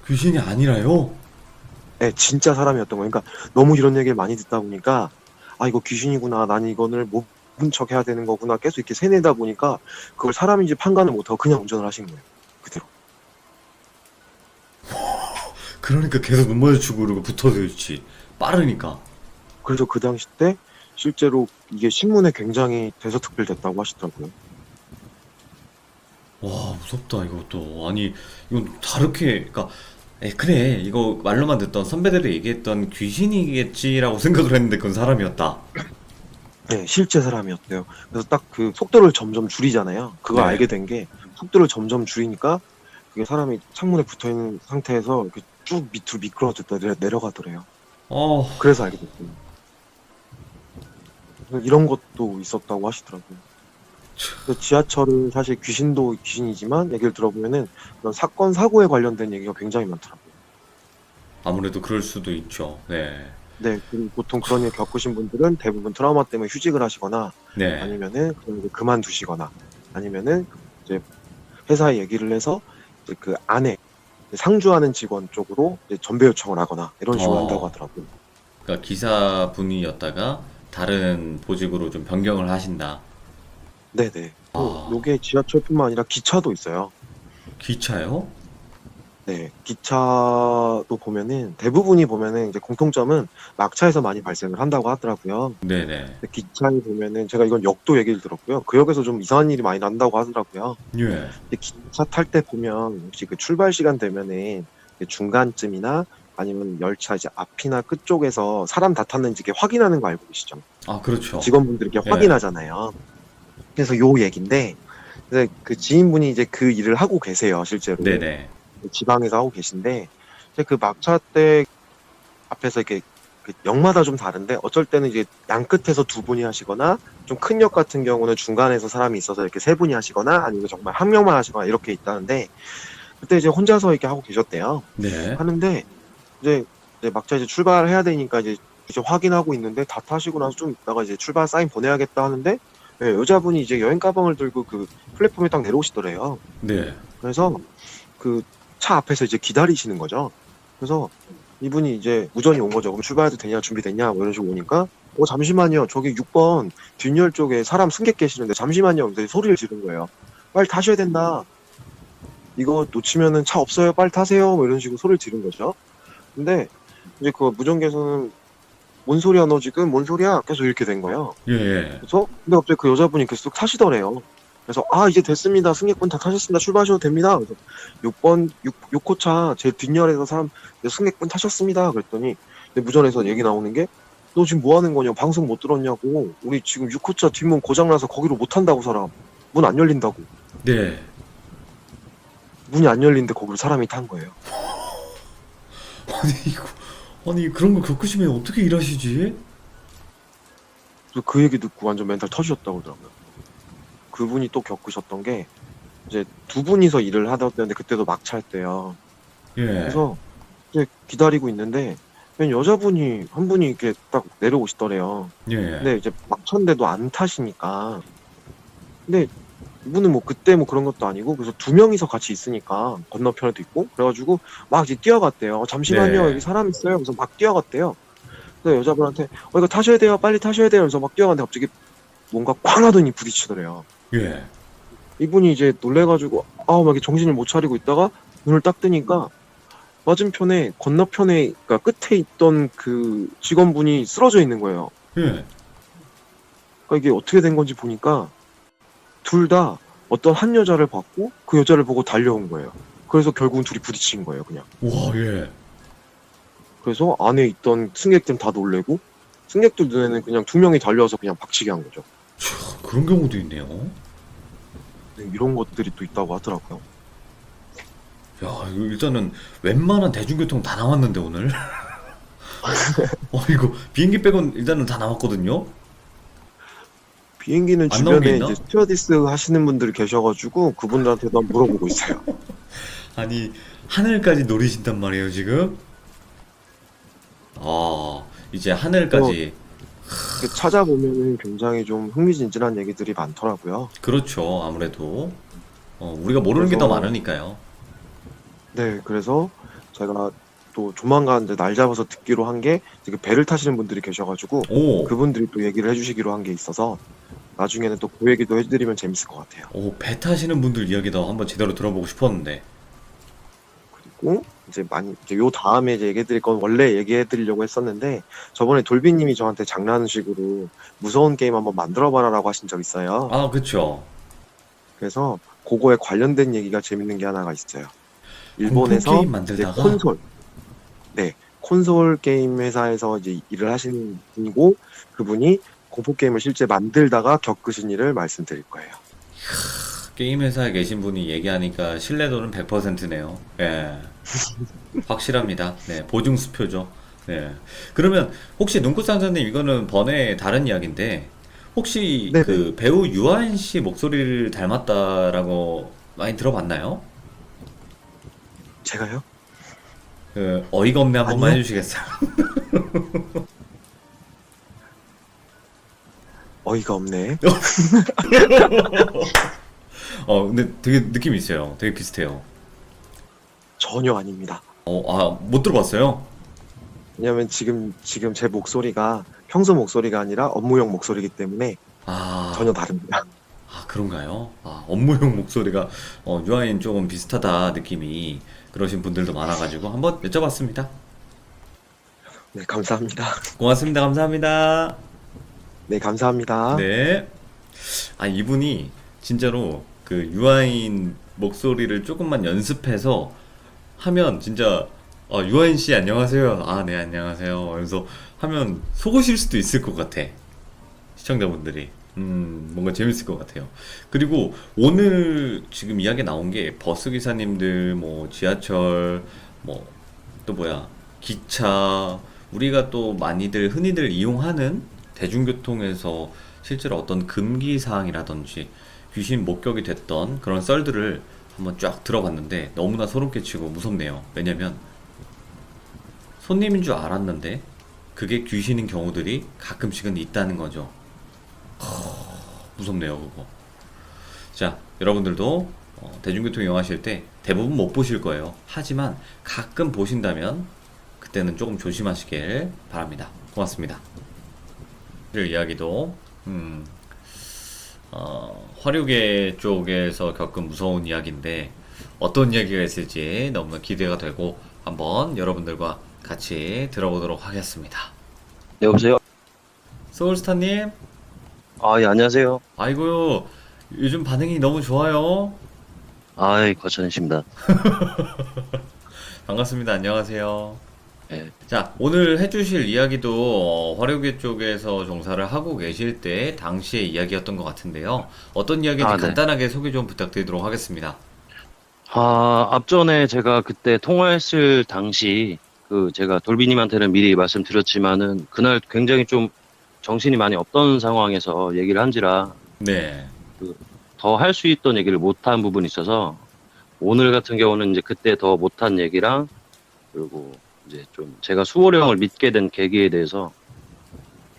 귀신이 아니라요? 네, 진짜 사람이었던 거예요. 그러니까 너무 이런 얘기를 많이 듣다 보니까 아 이거 귀신이구나. 난 이거를 못 본 척 해야 되는 거구나. 계속 이렇게 세뇌다 보니까 그걸 사람인지 판단을 못하고 그냥 운전을 하신 거예요. 그대로. 그러니까 계속 눈 마주치고 그러고 붙어서 있지. 빠르니까. 그래서 그 당시 때 실제로 이게 신문에 굉장히 대서특필됐다고 하시더라고요. 와, 무섭다, 이것도. 아니, 이건 다르게, 그니까, 그래. 이거 말로만 듣던 선배들이 얘기했던 귀신이겠지라고 생각을 했는데 그건 사람이었다. 네, 실제 사람이었대요. 그래서 딱 그 속도를 점점 줄이잖아요. 그걸 네. 알게 된 게 속도를 점점 줄이니까 그게 사람이 창문에 붙어 있는 상태에서 이렇게 쭉 밑으로 미끄러졌다 내려가더래요. 어, 그래서 알게 됐어요. 그래서 이런 것도 있었다고 하시더라고요. 그래서 지하철은 사실 귀신도 귀신이지만 얘기를 들어보면은 그런 사건 사고에 관련된 얘기가 굉장히 많더라고요. 아무래도 그럴 수도 있죠. 네. 네, 그리고 보통 그런 일 겪으신 분들은 대부분 트라우마 때문에 휴직을 하시거나 네. 아니면은 그걸 이제 그만두시거나 아니면은 이제 회사에 얘기를 해서 이제 그 안에 상주하는 직원 쪽으로 이제 전배 요청을 하거나 이런 식으로 한다고 어, 하더라고요. 그러니까 기사분이었다가 다른 보직으로 좀 변경을 하신다. 네네. 또 아, 요게 지하철뿐만 아니라 기차도 있어요. 기차요? 네, 기차도 보면은 대부분이 보면은 이제 공통점은 막차에서 많이 발생을 한다고 하더라고요. 네네. 근데 기차에 보면은 제가 이건 역도 얘기를 들었고요. 그 역에서 좀 이상한 일이 많이 난다고 하더라고요. 예. 근데 기차 탈 때 보면 혹시 그 출발 시간 되면은 그 중간쯤이나 아니면 열차 이제 앞이나 끝쪽에서 사람 다 탔는지 이렇게 확인하는 거 알고 계시죠? 아, 그렇죠. 직원분들이 이렇게 예. 확인하잖아요. 그래서 요 얘긴데 그 지인분이 이제 그 일을 하고 계세요, 실제로. 네네. 지방에서 하고 계신데 이제 그 막차 때 앞에서 이렇게 그 역마다 좀 다른데 어쩔 때는 이제 양 끝에서 두 분이 하시거나 좀 큰 역 같은 경우는 중간에서 사람이 있어서 이렇게 세 분이 하시거나 아니면 정말 한 명만 하시거나 이렇게 있다는데 그때 이제 혼자서 이렇게 하고 계셨대요. 네. 하는데 이제 막차 이제 출발해야 되니까 이제 확인하고 있는데 다 타시고 나서 좀 있다가 이제 출발 사인 보내야겠다 하는데 예, 여자분이 이제 여행 가방을 들고 그 플랫폼에 딱 내려오시더래요. 네. 그래서 그 차 앞에서 이제 기다리시는 거죠. 그래서 이분이 이제 무전이 온 거죠. 그럼 출발해도 되냐, 준비됐냐, 뭐 이런 식으로 오니까, 잠시만요. 저기 6번 뒷열 쪽에 사람 승객 계시는데, 잠시만요. 근데 소리를 지른 거예요. 빨리 타셔야 된다. 이거 놓치면은 차 없어요. 빨리 타세요. 뭐 이런 식으로 소리를 지른 거죠. 근데 이제 그 무전기에서는 뭔 소리야, 너 지금? 뭔 소리야? 계속 이렇게 된 거예요. 예. 예. 그래서 근데 갑자기 그 여자분이 계속 타시더래요. 그래서 이제 됐습니다. 승객분 다 타셨습니다. 출발하셔도 됩니다. 그래서 6번 6호차 제 뒷열에서 사람 승객분 타셨습니다. 그랬더니 무전에서 얘기 나오는 게 너 지금 뭐 하는 거냐? 방송 못 들었냐고. 우리 지금 6호차 뒷문 고장나서 거기로 못 탄다고 사람. 문 안 열린다고. 네. 문이 안 열리는데 거기로 사람이 탄 거예요. 아니 이거 아니 그런 거 겪으시면 어떻게 일하시지? 그래서 그 얘기 듣고 완전 멘탈 터지셨다고 그러더라고요. 그분이 또 겪으셨던 게 이제 두 분이서 일을 하던데 그때도 막차일 때요. 예. 그래서 이제 기다리고 있는데 그냥 여자분이 한 분이 이렇게 딱 내려오시더래요. 예. 근데 이제 막차인데도 안 타시니까. 근데 이분은 뭐 그때 뭐 그런 것도 아니고 그래서 두 명이서 같이 있으니까 건너편에도 있고 그래가지고 막 이제 뛰어갔대요. 잠시만요 네. 여기 사람 있어요. 그래서 막 뛰어갔대요. 그래서 여자분한테 이거 타셔야 돼요 빨리 타셔야 돼요. 그래서 막 뛰어갔는데 갑자기 뭔가 꽝 하더니 부딪히더래요. 예. 이분이 이제 놀래가지고 막 이렇게 정신을 못 차리고 있다가 눈을 딱 뜨니까 맞은편에 건너편에 그러니까 끝에 있던 그 직원분이 쓰러져 있는 거예요. 예. 그러니까 이게 어떻게 된 건지 보니까 둘 다 어떤 한 여자를 봤고 그 여자를 보고 달려온 거예요. 그래서 결국은 둘이 부딪힌 거예요, 그냥. 와, 예. 그래서 안에 있던 승객들은 다 놀래고 승객들 눈에는 그냥 두 명이 달려와서 그냥 박치기 한 거죠. 참, 그런 경우도 있네요. 네, 이런 것들이 또 있다고 하더라고요. 야, 이거 일단은 웬만한 대중교통 다 나왔는데 오늘. 이거 비행기 빼곤 일단은 다 나왔거든요. 비행기는 안 나온 게 주변에 있나? 이제 스튜어디스 하시는 분들이 계셔가지고 그분들한테도 한번 물어보고 있어요. 아니, 하늘까지 노리신단 말이에요, 지금? 아, 이제 하늘까지. 이렇게 찾아보면은 굉장히 좀 흥미진진한 얘기들이 많더라고요. 그렇죠, 아무래도. 우리가 모르는 게 더 그래서 많으니까요. 네, 그래서 제가 또 조만간 이제 날 잡아서 듣기로 한 게 그 배를 타시는 분들이 계셔가지고 오, 그분들이 또 얘기를 해주시기로 한 게 있어서 나중에는 또 그 얘기도 해드리면 재밌을 것 같아요. 배 타시는 분들 이야기도 한번 제대로 들어보고 싶었는데. 그리고 이제 많이 이제 요 다음에 이제 얘기해드릴 건 원래 얘기해드리려고 했었는데 저번에 돌비님이 저한테 장난식으로 무서운 게임 한번 만들어봐라라고 하신 적 있어요. 아, 그쵸. 그래서 그거에 관련된 얘기가 재밌는 게 하나가 있어요. 공포 일본에서 게임 이제 만들다가? 콘솔 게임 회사에서 이제 일을 하시는 분이고 그분이 공포 게임을 실제 만들다가 겪으신 일을 말씀드릴 거예요. 게임 회사에 계신 분이 얘기하니까 신뢰도는 100%네요. 예. 확실합니다. 네, 보증수표죠. 네. 그러면 혹시 눈꽃상자님 이거는 번외 다른 이야기인데 혹시 네네. 그 배우 유아인 씨 목소리를 닮았다라고 많이 들어봤나요? 제가요? 그 어이가 없네 한 번만 아니요. 해주시겠어요? 어이가 없네. 근데 되게 느낌 있어요. 되게 비슷해요. 전혀 아닙니다. 못 들어봤어요? 왜냐면 지금 제 목소리가 평소 목소리가 아니라 업무용 목소리이기 때문에 아, 전혀 다릅니다. 그런가요? 업무용 목소리가 유아인 조금 비슷하다 느낌이 그러신 분들도 많아가지고 한번 여쭤봤습니다. 네, 감사합니다. 고맙습니다. 감사합니다. 네, 감사합니다. 네. 이분이 진짜로 그 유아인 목소리를 조금만 연습해서 하면 진짜 유아인 씨 안녕하세요. 네, 안녕하세요. 그래서 하면 속으실 수도 있을 것 같아. 시청자분들이. 뭔가 재밌을 것 같아요. 그리고 오늘 지금 이야기 나온 게 버스 기사님들, 뭐 지하철, 뭐 또 뭐야, 기차, 우리가 또 많이들 흔히들 이용하는 대중교통에서 실제로 어떤 금기 사항이라든지 귀신 목격이 됐던 그런 썰들을 한번 쫙 들어봤는데 너무나 소름 끼치고 무섭네요. 왜냐면 손님인 줄 알았는데 그게 귀신인 경우들이 가끔씩은 있다는 거죠. 무섭네요, 그거. 자, 여러분들도 대중교통 이용하실 때 대부분 못 보실 거예요. 하지만 가끔 보신다면 그때는 조금 조심하시길 바랍니다. 고맙습니다. 이 이야기도 화류계 쪽에서 겪은 무서운 이야기인데 어떤 이야기가 있을지 너무나 기대가 되고 한번 여러분들과 같이 들어보도록 하겠습니다. 네, 여보세요? 소울스타님, 예, 안녕하세요. 아이고요, 요즘 반응이 너무 좋아요. 거천이십니다. 반갑습니다. 안녕하세요. 예. 자, 오늘 해주실 이야기도 화력계 쪽에서 종사를 하고 계실 때 당시의 이야기였던 것 같은데요. 어떤 이야기인지 아, 네. 간단하게 소개 좀 부탁드리도록 하겠습니다. 앞전에 제가 그때 통화했을 당시, 제가 돌비님한테는 미리 말씀드렸지만은, 그날 굉장히 좀 정신이 많이 없던 상황에서 얘기를 한지라, 네. 더 할 수 있던 얘기를 못한 부분이 있어서, 오늘 같은 경우는 이제 그때 더 못한 얘기랑, 그리고 이제 좀 제가 수호령을 믿게 된 계기에 대해서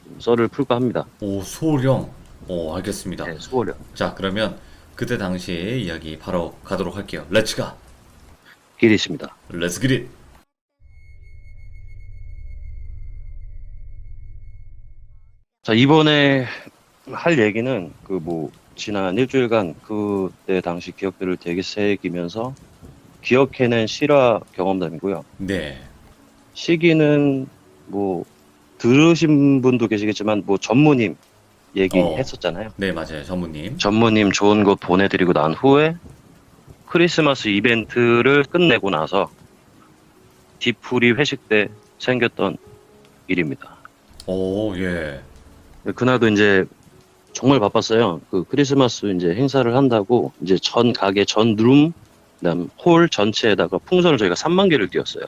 좀 썰을 풀까 합니다. 오, 소령. 오, 알겠습니다. 네, 수호령. 자, 그러면 그때 당시의 이야기 바로 가도록 할게요. 렛츠 가! 길이 있습니다. 렛츠 기릿! 자, 이번에 할 얘기는 지난 일주일간 그때 당시 기억들을 되새기면서 기억해낸 실화 경험담이고요. 네. 시기는 들으신 분도 계시겠지만 전무님 얘기했었잖아요. 네, 맞아요. 전무님. 전무님 좋은 곳 보내드리고 난 후에 크리스마스 이벤트를 끝내고 나서 뒤풀이 회식 때 생겼던 일입니다. 오, 예. 그날도 이제 정말 바빴어요. 그 크리스마스 이제 행사를 한다고 이제 전 가게 전 룸, 그다음 홀 전체에다가 풍선을 저희가 3만 개를 띄웠어요.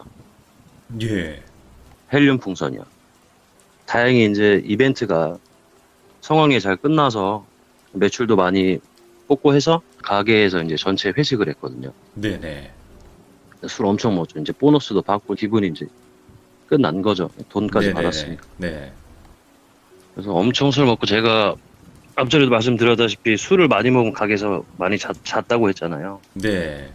예. 헬륨 풍선이요. 다행히 이제 이벤트가 성황리에 잘 끝나서 매출도 많이 뽑고 해서 가게에서 이제 전체 회식을 했거든요. 네네. 술 엄청 먹었죠. 이제 보너스도 받고 기분이 이제 끝난 거죠. 돈까지 네네네. 받았으니까. 네. 그래서 엄청 술 먹고 제가 앞전에도 말씀드렸다시피 술을 많이 먹으면 가게에서 많이 잤다고 했잖아요. 네.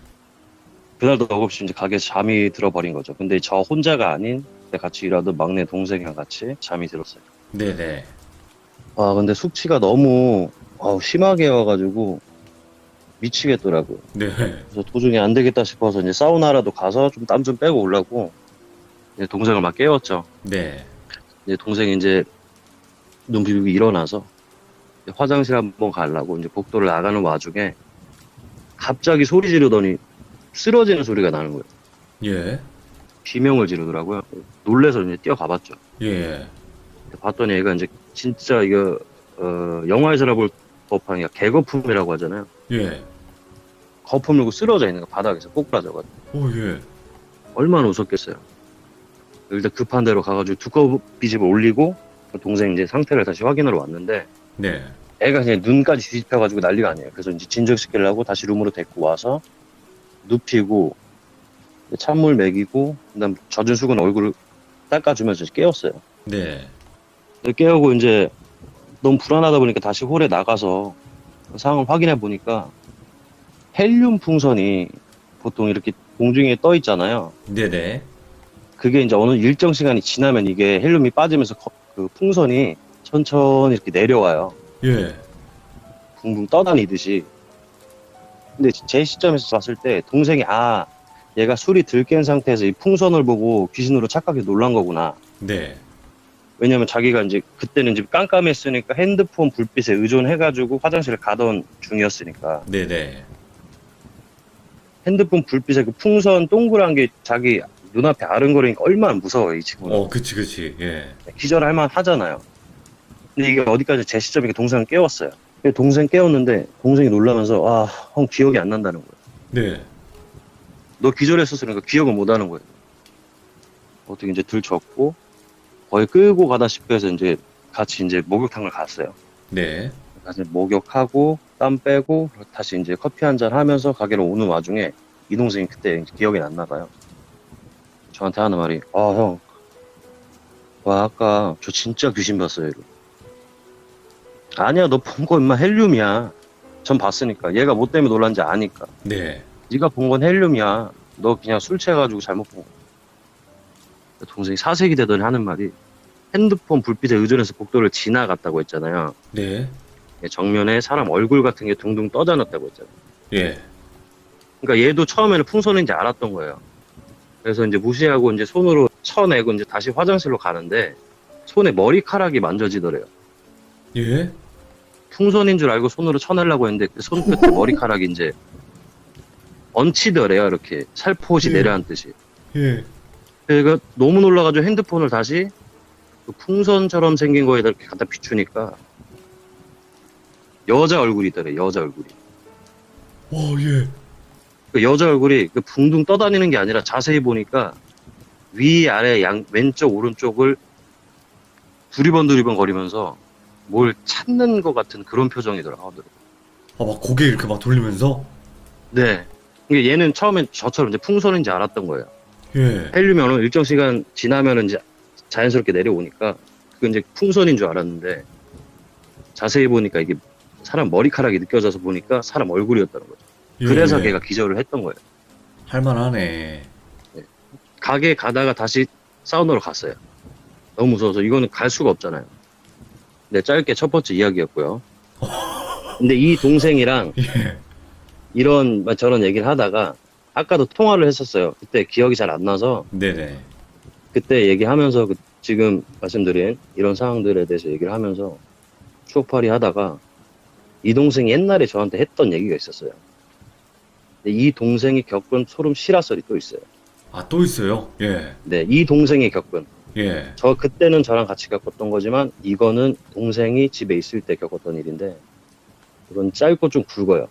그날도 없이 이제 가게에서 잠이 들어버린 거죠. 근데 저 혼자가 아닌 그때 같이 일하던 막내 동생이랑 같이 잠이 들었어요. 네네. 근데 숙취가 너무 심하게 와가지고 미치겠더라고요. 네. 그래서 도중에 안 되겠다 싶어서 이제 사우나라도 가서 좀 땀 좀 빼고 오려고 이제 동생을 막 깨웠죠. 네. 이제 동생이 이제 눈 비비고 일어나서 이제 화장실 한번 가려고 이제 복도를 나가는 와중에 갑자기 소리 지르더니 쓰러지는 소리가 나는 거예요. 예. 비명을 지르더라고요. 놀래서 이제 뛰어가봤죠. 예. 봤더니 얘가 이제 진짜 이거 영화에서나 볼 법한 개거품이라고 하잖아요. 예. 거품 물고 쓰러져 있는 거 바닥에서 꼬꾸라져가지고 오, 예. 얼마나 웃었겠어요. 일단 급한 대로 가가지고 두꺼비 집을 올리고 동생 이제 상태를 다시 확인하러 왔는데 네. 애가 그냥 눈까지 뒤집혀가지고 난리가 아니에요. 그래서 이제 진정시키려고 다시 룸으로 데리고 와서 눕히고 찬물 먹이고 그다음 젖은 수건 얼굴을 닦아주면서 깨웠어요. 네. 깨우고 이제 너무 불안하다 보니까 다시 홀에 나가서 상황을 확인해 보니까 헬륨 풍선이 보통 이렇게 공중에 떠 있잖아요. 네네. 그게 이제 어느 일정 시간이 지나면 이게 헬륨이 빠지면서 그 풍선이 천천히 이렇게 내려와요. 예. 붕붕 떠다니듯이. 근데 제 시점에서 봤을 때 동생이 얘가 술이 들깬 상태에서 이 풍선을 보고 귀신으로 착각해 놀란 거구나. 네. 왜냐면 자기가 이제 그때는 이제 깜깜했으니까 핸드폰 불빛에 의존해가지고 화장실을 가던 중이었으니까 네네. 핸드폰 불빛에 그 풍선 동그란 게 자기 눈앞에 아른거리니까 얼마나 무서워요, 이 친구는. 그치. 예. 기절할 만 하잖아요. 근데 이게 어디까지 제 시점에 동생을 깨웠어요. 동생 깨웠는데 동생이 놀라면서 형 기억이 안 난다는 거예요. 네. 너 기절했었으니까 기억을 못 하는 거예요. 어떻게 이제 들쳤고 거의 끌고 가다시피 해서 이제 같이 이제 목욕탕을 갔어요. 네. 가서 목욕하고 땀 빼고 다시 이제 커피 한잔 하면서 가게로 오는 와중에 이 동생이 그때 기억이 났나 봐요. 저한테 하는 말이 형 아까 저 진짜 귀신 봤어요. 이러고. 아니야 너 본 거 임마 헬륨이야. 전 봤으니까 얘가 뭐 때문에 놀란지 아니까. 네. 네가 본 건 헬륨이야. 너 그냥 술 취해가지고 잘못 본 거야. 동생이 사색이 되더니 하는 말이 핸드폰 불빛에 의존해서 복도를 지나갔다고 했잖아요. 네. 정면에 사람 얼굴 같은 게 둥둥 떠다녔다고 했잖아요. 예. 그러니까 얘도 처음에는 풍선인지 알았던 거예요. 그래서 이제 무시하고 이제 손으로 쳐내고 이제 다시 화장실로 가는데 손에 머리카락이 만져지더래요. 예. 풍선인 줄 알고 손으로 쳐내려고 했는데 그 손끝에 머리카락이 이제 얹히더래요. 이렇게 살포시 예. 내려앉듯이. 예. 그러니까 너무 놀라가지고 핸드폰을 다시 그 풍선처럼 생긴 거에다 이렇게 갖다 비추니까 여자 얼굴이더래, 여자 얼굴이. 와, 예. 그 여자 얼굴이 그 붕둥 떠다니는 게 아니라 자세히 보니까 위, 아래, 왼쪽, 오른쪽을 두리번 거리면서 뭘 찾는 것 같은 그런 표정이더라고요. 아, 막 고개 이렇게 막 돌리면서? 네. 이게 얘는 처음엔 저처럼 이제 풍선인지 알았던 거예요. 예. 헬륨면은 일정 시간 지나면은 이제 자연스럽게 내려오니까 그건 이제 풍선인 줄 알았는데 자세히 보니까 이게 사람 머리카락이 느껴져서 보니까 사람 얼굴이었다는 거죠. 예. 그래서 걔가 기절을 했던 거예요. 할만하네. 가게 가다가 다시 사우나로 갔어요. 너무 무서워서 이거는 갈 수가 없잖아요. 네, 짧게 첫 번째 이야기였고요. 근데 이 동생이랑 예. 이런 저런 얘기를 하다가 아까도 통화를 했었어요. 그때 기억이 잘 안 나서 네네. 그때 얘기하면서 지금 말씀드린 이런 상황들에 대해서 얘기를 하면서 추억팔이 하다가 이 동생이 옛날에 저한테 했던 얘기가 있었어요. 근데 이 동생이 겪은 소름 실화설이 또 있어요. 아, 또 있어요? 예. 네, 이 동생이 겪은 예. 그때는 저랑 같이 겪었던 거지만 이거는 동생이 집에 있을 때 겪었던 일인데 이건 짧고 좀 굵어요.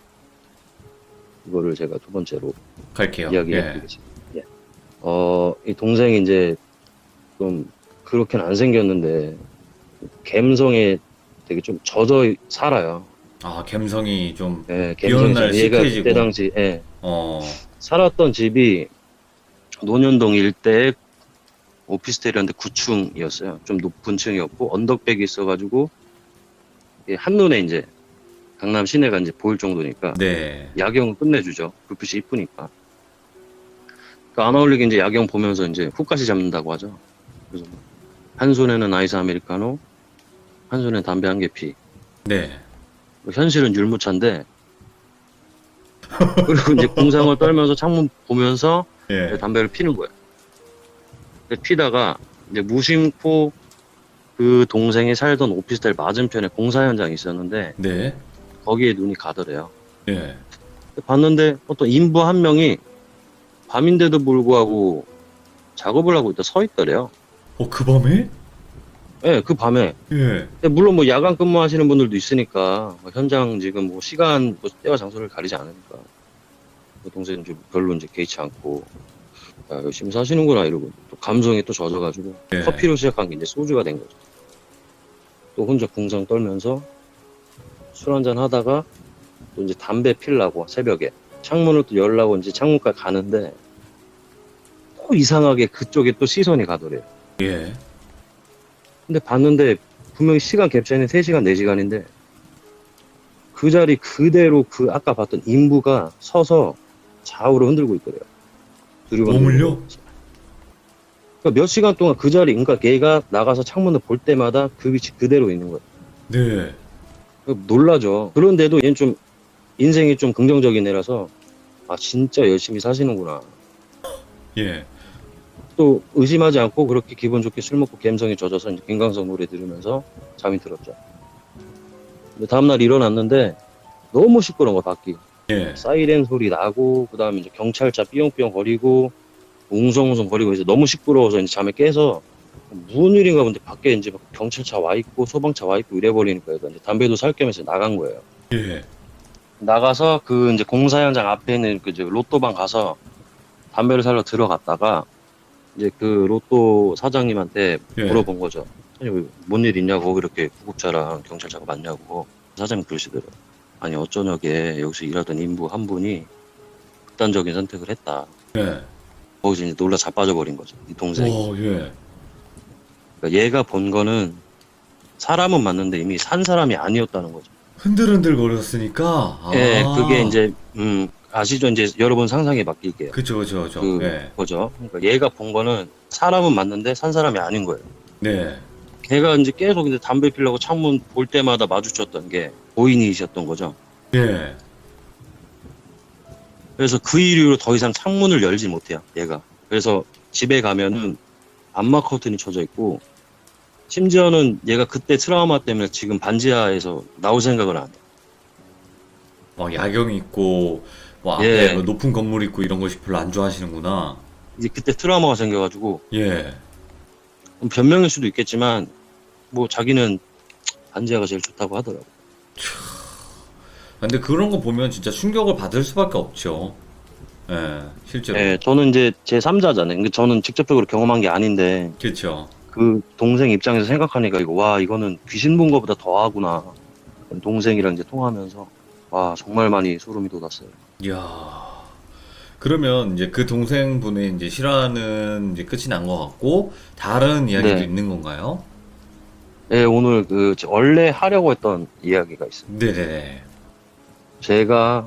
이거를 제가 두 번째로 갈게요. 이야기해 예. 드리겠습니다. 예. 이 동생이 이제 좀 그렇게는 안 생겼는데 갬성에 되게 좀 젖어 살아요. 아, 감성이 좀, 예, 비 오는 날 갬성이 얘가 시크해지고. 그때 당시 어, 살았던 집이 논현동 일대에 오피스텔이었는데 9층이었어요. 좀 높은 층이었고 언덕백이 있어가지고 이게 한눈에 이제 강남 시내가 이제 보일 정도니까 네. 야경을 끝내주죠. 불빛이 이쁘니까. 그러니까 안 어울리게 이제 야경 보면서 이제 훅까지 잡는다고 하죠. 그래서 한 손에는 아이스 아메리카노, 한 손에는 담배 한 개 피. 네. 현실은 율무차인데 그리고 이제 공상을 떨면서 창문 보면서 예. 담배를 피는 거예요. 근데 피다가 이제 무심코 그 동생이 살던 오피스텔 맞은편에 공사 현장이 있었는데 네. 거기에 눈이 가더래요. 예. 봤는데 어떤 인부 한 명이 밤인데도 불구하고 작업을 하고 있다 서 있더래요. 그 밤에? 예, 그 밤에. 예. 근데 물론 뭐 야간 근무하시는 분들도 있으니까 뭐 현장 지금 뭐 시간 뭐 때와 장소를 가리지 않으니까 그 동생은 좀 별로 이제 개의치 않고 야, 열심히 사시는구나 이러고 또 감성이 또 젖어가지고 예. 커피로 시작한 게 이제 소주가 된 거죠. 또 혼자 궁상 떨면서 술 한잔 하다가 또 이제 담배 피려고 새벽에 창문을 또 열라고 이제 창문까지 가는데 또 이상하게 그쪽에 또 시선이 가더래요. 예. 근데 봤는데 분명히 시간 갭 차이는 3시간, 4시간인데 그 자리 그대로 그 아까 봤던 인부가 서서 좌우로 흔들고 있더래요. 몸을요? 그러니까 몇 시간 동안 그 자리, 그러니까 걔가 나가서 창문을 볼 때마다 그 위치 그대로 있는 거예요. 네. 놀라죠. 그런데도 얘는 좀 인생이 좀 긍정적인 애라서 아 진짜 열심히 사시는구나. 예. 또 의심하지 않고 그렇게 기분 좋게 술 먹고 감성이 젖어서 이제 김광석 노래 들으면서 잠이 들었죠. 근데 다음날 일어났는데 너무 시끄러운 거 밖이. 예. 사이렌 소리 나고 그다음에 이제 경찰차 삐용삐용 거리고 웅성웅성 거리고 이제 너무 시끄러워서 이제 잠에 깨서 무슨 일인가 본데 밖에 이제 막 경찰차 와 있고 소방차 와 있고 이래 버리니까 이제 담배도 살 겸해서 나간 거예요. 예. 나가서 그 이제 공사 현장 앞에 있는 그 이제 로또방 가서 담배를 사러 들어갔다가 이제 그 로또 사장님한테 예. 물어본 거죠. 아니 뭔 일 있냐고 이렇게 구급차랑 경찰차가 많냐고. 사장님 그러시더라고요. 아니 어쩌냐게 여기서 일하던 인부 한 분이 극단적인 선택을 했다. 예. 거기서 이제 놀라 자빠져 버린 거죠. 이 동생이. 오, 예. 그러니까 얘가 본 거는 사람은 맞는데 이미 산 사람이 아니었다는 거죠. 흔들흔들 거렸으니까. 아. 예, 그게 이제 아시죠? 이제 여러분 상상에 맡길게요. 그쵸. 예. 거죠. 그러니까 얘가 본 거는 사람은 맞는데 산 사람이 아닌 거예요. 네. 걔가 이제 계속 이제 담배 피려고 창문 볼 때마다 마주쳤던 게 고인이셨던 거죠. 예. 그래서 그 이후로 더 이상 창문을 열지 못해요, 얘가. 그래서 집에 가면은 암막 커튼이 쳐져 있고, 심지어는 얘가 그때 트라우마 때문에 지금 반지하에서 나올 생각을 안 해요. 막 야경 있고, 뭐 앞에 예. 뭐 높은 건물 있고 이런 것이 별로 안 좋아하시는구나. 이제 그때 트라우마가 생겨가지고 예. 변명일 수도 있겠지만 뭐 자기는 반지하가 제일 좋다고 하더라고. 근데 그런 거 보면 진짜 충격을 받을 수밖에 없죠. 예, 실제로. 예, 저는 이제 제 3자잖아요. 그러니까 저는 직접적으로 경험한 게 아닌데 그렇죠. 그 동생 입장에서 생각하니까 이거 와 이거는 귀신 본 거보다 더하구나. 동생이랑 이제 통화하면서 와 정말 많이 소름이 돋았어요. 이야. 그러면 이제 그 동생분의 이제 실화는 이제 끝이 난 것 같고 다른 이야기도 네. 있는 건가요? 예, 오늘 그 원래 하려고 했던 이야기가 있어요. 네네네. 제가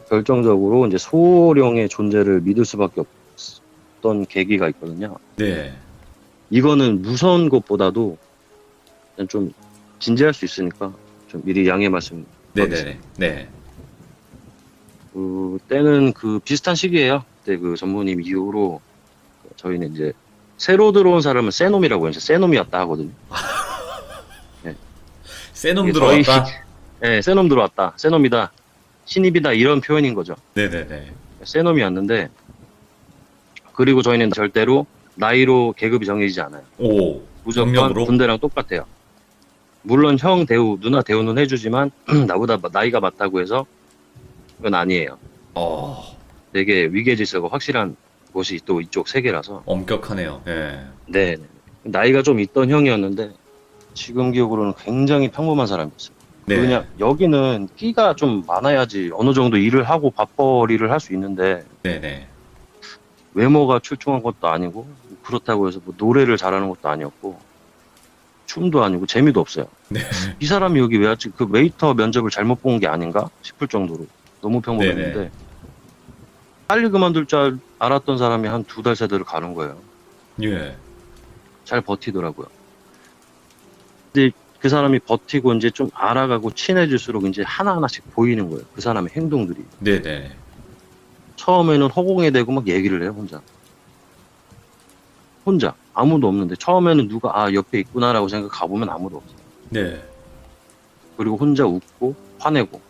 결정적으로 이제 소령의 존재를 믿을 수밖에 없었던 계기가 있거든요. 네. 이거는 무서운 것보다도 그냥 좀 진지할 수 있으니까 좀 미리 양해 말씀. 네네네. 네. 그 때는 그 비슷한 시기예요. 그때 그 전무님 이후로 저희는 이제 새로 들어온 사람은 새놈이라고 해서 새놈이었다 하거든요. 새놈 이게 들어왔다? 네, 새놈 들어왔다. 새놈이다. 신입이다. 이런 표현인 거죠. 네네네. 새놈이었는데 그리고 저희는 절대로 나이로 계급이 정해지지 않아요. 오. 무조건 경력으로? 군대랑 똑같아요. 물론 형 대우, 누나 대우는 해주지만 나보다 나이가 맞다고 해서 그건 아니에요. 어. 되게 위계질서가 확실한 곳이 또 이쪽 세계라서. 엄격하네요. 예. 네. 나이가 좀 있던 형이었는데 지금 기억으로는 굉장히 평범한 사람이었어요. 네. 그냥 여기는 끼가 좀 많아야지 어느 정도 일을 하고 밥벌이를 할 수 있는데 네네. 외모가 출중한 것도 아니고 그렇다고 해서 뭐 노래를 잘하는 것도 아니었고 춤도 아니고 재미도 없어요. 네. 이 사람이 여기 왜 왔지? 그 웨이터 면접을 잘못 본 게 아닌가 싶을 정도로 너무 평범했는데 네네. 빨리 그만둘 줄 알았던 사람이 한 2달, 3달을 가는 거예요. 예. 잘 버티더라고요. 근데 그 사람이 버티고 이제 좀 알아가고 친해질수록 이제 하나하나씩 보이는 거예요. 그 사람의 행동들이. 네네. 처음에는 허공에 대고 막 얘기를 해요, 혼자. 혼자. 아무도 없는데 처음에는 누가 아 옆에 있구나라고 생각 가보면 아무도 없어요. 네. 그리고 혼자 웃고 화내고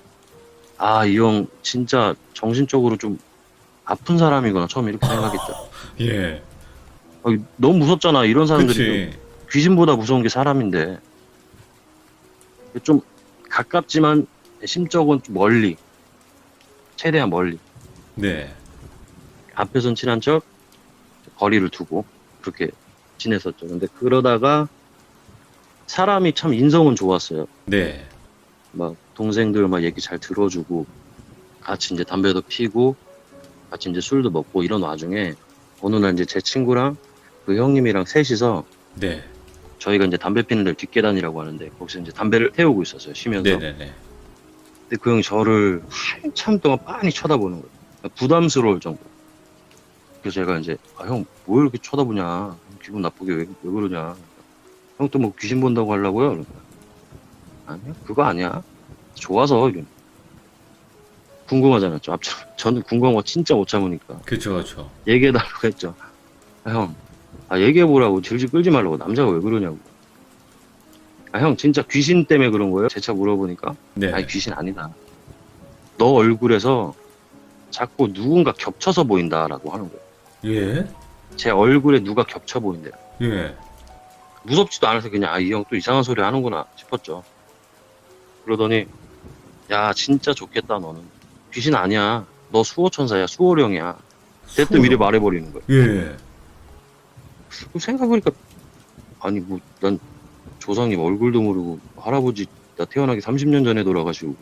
아, 이 형 진짜 정신적으로 좀 아픈 사람이구나 처음에 이렇게 생각했죠. 예. 너무 무섭잖아. 이런 사람들이 그치. 귀신보다 무서운 게 사람인데 좀 가깝지만 심적은 좀 멀리 최대한 멀리 네. 앞에선 친한 척 거리를 두고 그렇게 지냈었죠. 근데 그러다가 사람이 참 인성은 좋았어요. 네. 막 동생들 막 얘기 잘 들어주고 같이 이제 담배도 피고 같이 이제 술도 먹고 이런 와중에 어느 날 이제 제 친구랑 그 형님이랑 셋이서 네. 저희가 이제 담배 피는 데를 뒷계단이라고 하는데 거기서 이제 담배를 태우고 있었어요. 쉬면서. 네네네. 근데 그 형이 저를 한참 동안 빤히 쳐다보는 거예요. 부담스러울 정도. 그래서 제가 이제 형 뭐 이렇게 쳐다보냐 기분 나쁘게 왜 그러냐 형 또 뭐 귀신 본다고 하려고요? 그러니까, 아니야 그거 아니야 좋아서 이런. 궁금하잖아요. 저는 궁금한 거 진짜 못 참으니까 그쵸, 그쵸. 얘기해달라고 했죠. 형 얘기해보라고 질질 끌지 말라고 남자가 왜 그러냐고. 형 진짜 귀신 때문에 그런 거예요? 재차 물어보니까 네. 아니 귀신 아니다. 너 얼굴에서 자꾸 누군가 겹쳐서 보인다라고 하는 거예요. 예? 제 얼굴에 누가 겹쳐 보인대요. 예. 무섭지도 않아서 그냥 이 형 또 이상한 소리 하는구나 싶었죠. 그러더니 야 진짜 좋겠다 너는. 귀신 아니야. 너 수호천사야. 수호령이야. 대뜸 미리 말해버리는 거예요. 예. 생각해보니까 아니 뭐 난 조상님 얼굴도 모르고 할아버지 나 태어나기 30년 전에 돌아가시고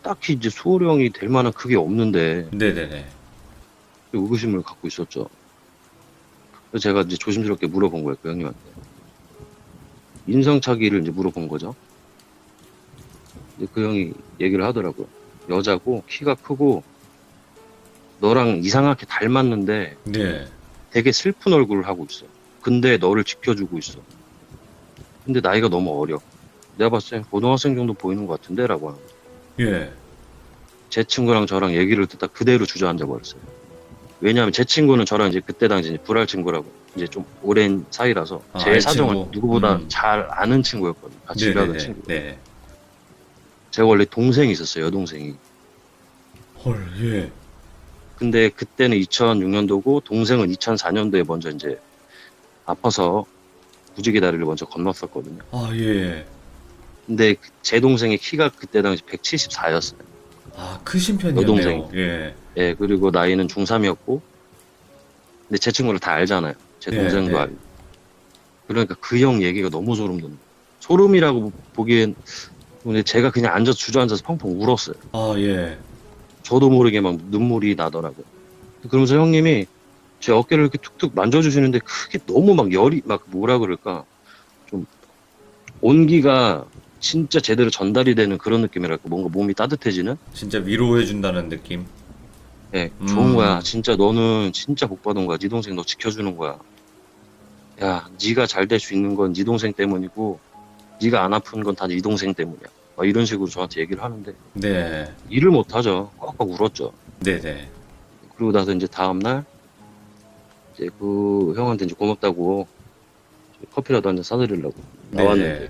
딱히 이제 수호령이 될 만한 그게 없는데 네네네. 의구심을 갖고 있었죠. 그래서 제가 이제 조심스럽게 물어본 거예요, 그 형님한테. 인성차기를 이제 물어본 거죠. 근데 그 형이 얘기를 하더라고요. 여자고, 키가 크고, 너랑 이상하게 닮았는데 네. 되게 슬픈 얼굴을 하고 있어. 근데 너를 지켜주고 있어. 근데 나이가 너무 어려. 내가 봤을 땐 고등학생 정도 보이는 것 같은데? 라고 하는 거죠. 예. 제 친구랑 저랑 얘기를 듣다 그대로 주저앉아 버렸어요. 왜냐하면 제 친구는 저랑 이제 그때 당시 불알 친구라고 이제 좀 오랜 사이라서 아, 제 알 사정을 친구. 누구보다 잘 아는 친구였거든요. 같이 일하던 네네네. 친구. 네. 제가 원래 동생이 있었어요, 여동생이. 헐, 예. 근데 그때는 2006년도고 동생은 2004년도에 먼저 이제 아파서 무지개 다리를 먼저 건넜었거든요. 아, 예. 근데 제 동생의 키가 그때 당시 174였어요. 아, 크신 편이었네요. 여동생이. 예. 예, 그리고 나이는 중3이었고, 근데 제 친구를 다 알잖아요. 제 네, 동생도 네. 알고. 그러니까 그 형 얘기가 너무 소름 돋는 거예요. 소름이라고 보기엔, 근데 제가 그냥 주저앉아서 펑펑 울었어요. 아, 예. 저도 모르게 막 눈물이 나더라고요. 그러면서 형님이 제 어깨를 이렇게 툭툭 만져주시는데 그게 너무 막 열이, 막 뭐라 그럴까. 좀 온기가 진짜 제대로 전달이 되는 그런 느낌이랄까. 뭔가 몸이 따뜻해지는? 진짜 위로해준다는 느낌. 예, 좋은 거야. 음. 진짜 너는 진짜 복 받은 거야. 네 동생 너 지켜주는 거야. 야, 네가 잘 될 수 있는 건 네 동생 때문이고, 네가 안 아픈 건 다 네 동생 때문이야. 막 이런 식으로 저한테 얘기를 하는데 네. 일을 못 하죠. 꽉꽉 울었죠. 네네. 그리고 나서 이제 다음 날 이제 그 형한테 이제 고맙다고 커피라도 한 잔 사드리려고 나왔는데 네.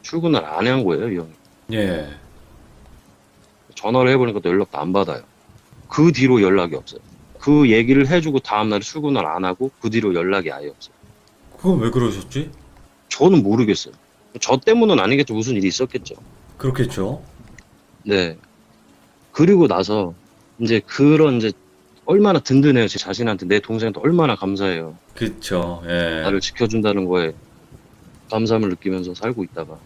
출근을 안 한 거예요, 이 형이. 예. 전화를 해보니까 또 연락도 안 받아요. 그 뒤로 연락이 없어요. 그 얘기를 해주고 다음 날 출근을 안 하고 그 뒤로 연락이 아예 없어요. 그건 왜 그러셨지? 저는 모르겠어요. 저 때문은 아니겠죠. 무슨 일이 있었겠죠. 그렇겠죠. 네. 그리고 나서 이제 그런 이제 얼마나 든든해요. 제 자신한테 내 동생한테 얼마나 감사해요. 그쵸. 예. 나를 지켜준다는 거에 감사함을 느끼면서 살고 있다가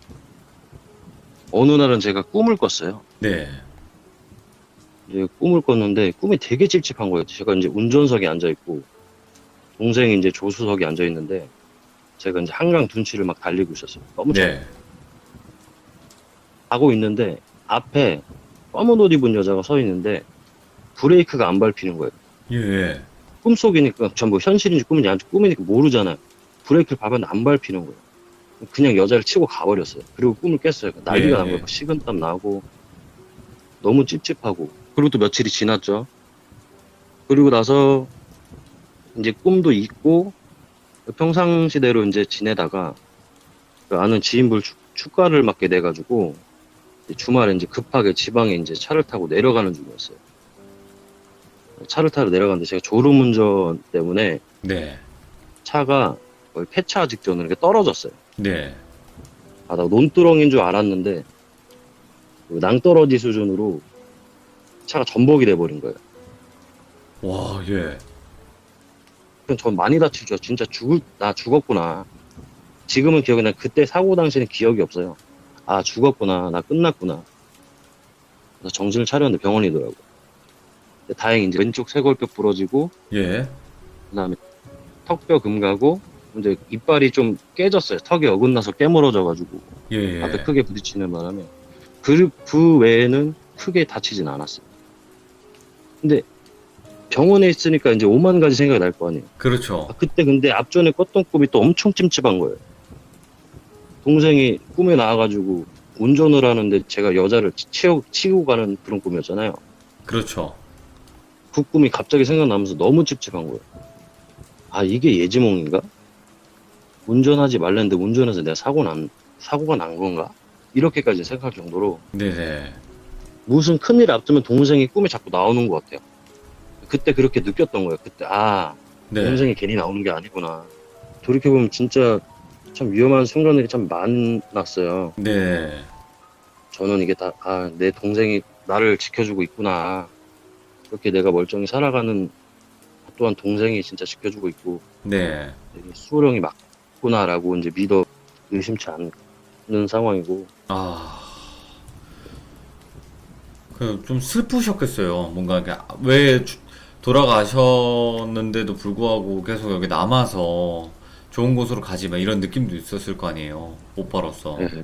어느 날은 제가 꿈을 꿨어요. 네. 이제 꿈을 꿨는데 꿈이 되게 찝찝한 거예요. 제가 이제 운전석에 앉아 있고 동생이 이제 조수석에 앉아 있는데 제가 이제 한강 둔치를 막 달리고 있었어요. 너무 잘 네. 가고 있는데 앞에 검은 옷 입은 여자가 서 있는데 브레이크가 안 밟히는 거예요. 예. 꿈속이니까 전부 현실인지 꿈인지 안 꿈이니까 모르잖아요. 브레이크를 밟았는데 안 밟히는 거예요. 그냥 여자를 치고 가버렸어요. 그리고 꿈을 깼어요. 난리가 예, 난 거예요. 예. 식은땀 나고 너무 찝찝하고 그리고 또 며칠이 지났죠. 그리고 나서 이제 꿈도 잊고 평상시대로 이제 지내다가 그 아는 지인분 축가를 맡게 돼가지고 주말에 이제 급하게 지방에 이제 차를 타고 내려가는 중이었어요. 차를 타러 내려가는데 제가 졸음운전 때문에 네. 차가 거의 폐차 직전으로 이렇게 떨어졌어요. 네. 아, 나 논두렁인 줄 알았는데 그 낭떠러지 수준으로 차가 전복이 돼버린 거예요. 와, 예. 그럼 전 많이 다치죠. 진짜 나 죽었구나. 지금은 기억이 나. 그때 사고 당시에는 기억이 없어요. 아, 죽었구나. 나 끝났구나. 그래서 정신을 차렸는데 병원이더라고. 근데 다행히 이제 왼쪽 쇄골뼈 부러지고, 예. 그 다음에 턱뼈 금가고, 이제 이빨이 좀 깨졌어요. 턱이 어긋나서 깨물어져가지고, 예. 앞에 크게 부딪히는 바람에. 그 외에는 크게 다치진 않았어요. 근데 병원에 있으니까 이제 5만 가지 생각이 날 거 아니에요. 그렇죠. 아, 그때 근데 앞전에 꿨던 꿈이 또 엄청 찜찜한 거예요. 동생이 꿈에 나와가지고 운전을 하는데 제가 여자를 치고 가는 그런 꿈이었잖아요. 그렇죠. 그 꿈이 갑자기 생각나면서 너무 찝찝한 거예요. 아, 이게 예지몽인가? 운전하지 말랬는데 운전해서 내가 사고가 난 건가? 이렇게까지 생각할 정도로 네네. 무슨 큰일 앞두면 동생이 꿈에 자꾸 나오는 것 같아요. 그때 그렇게 느꼈던 거예요. 그때, 네. 동생이 괜히 나오는 게 아니구나. 돌이켜보면 진짜 참 위험한 순간들이 참 많았어요. 네. 저는 이게 다, 내 동생이 나를 지켜주고 있구나. 그렇게 내가 멀쩡히 살아가는 또한 동생이 진짜 지켜주고 있고, 네. 되게 수호령이 맞구나라고 이제 믿어 의심치 않는 상황이고, 좀 슬프셨겠어요. 뭔가 왜 돌아가셨는데도 불구하고 계속 여기 남아서 좋은 곳으로 가지 마 이런 느낌도 있었을 거 아니에요. 오빠로서. 예.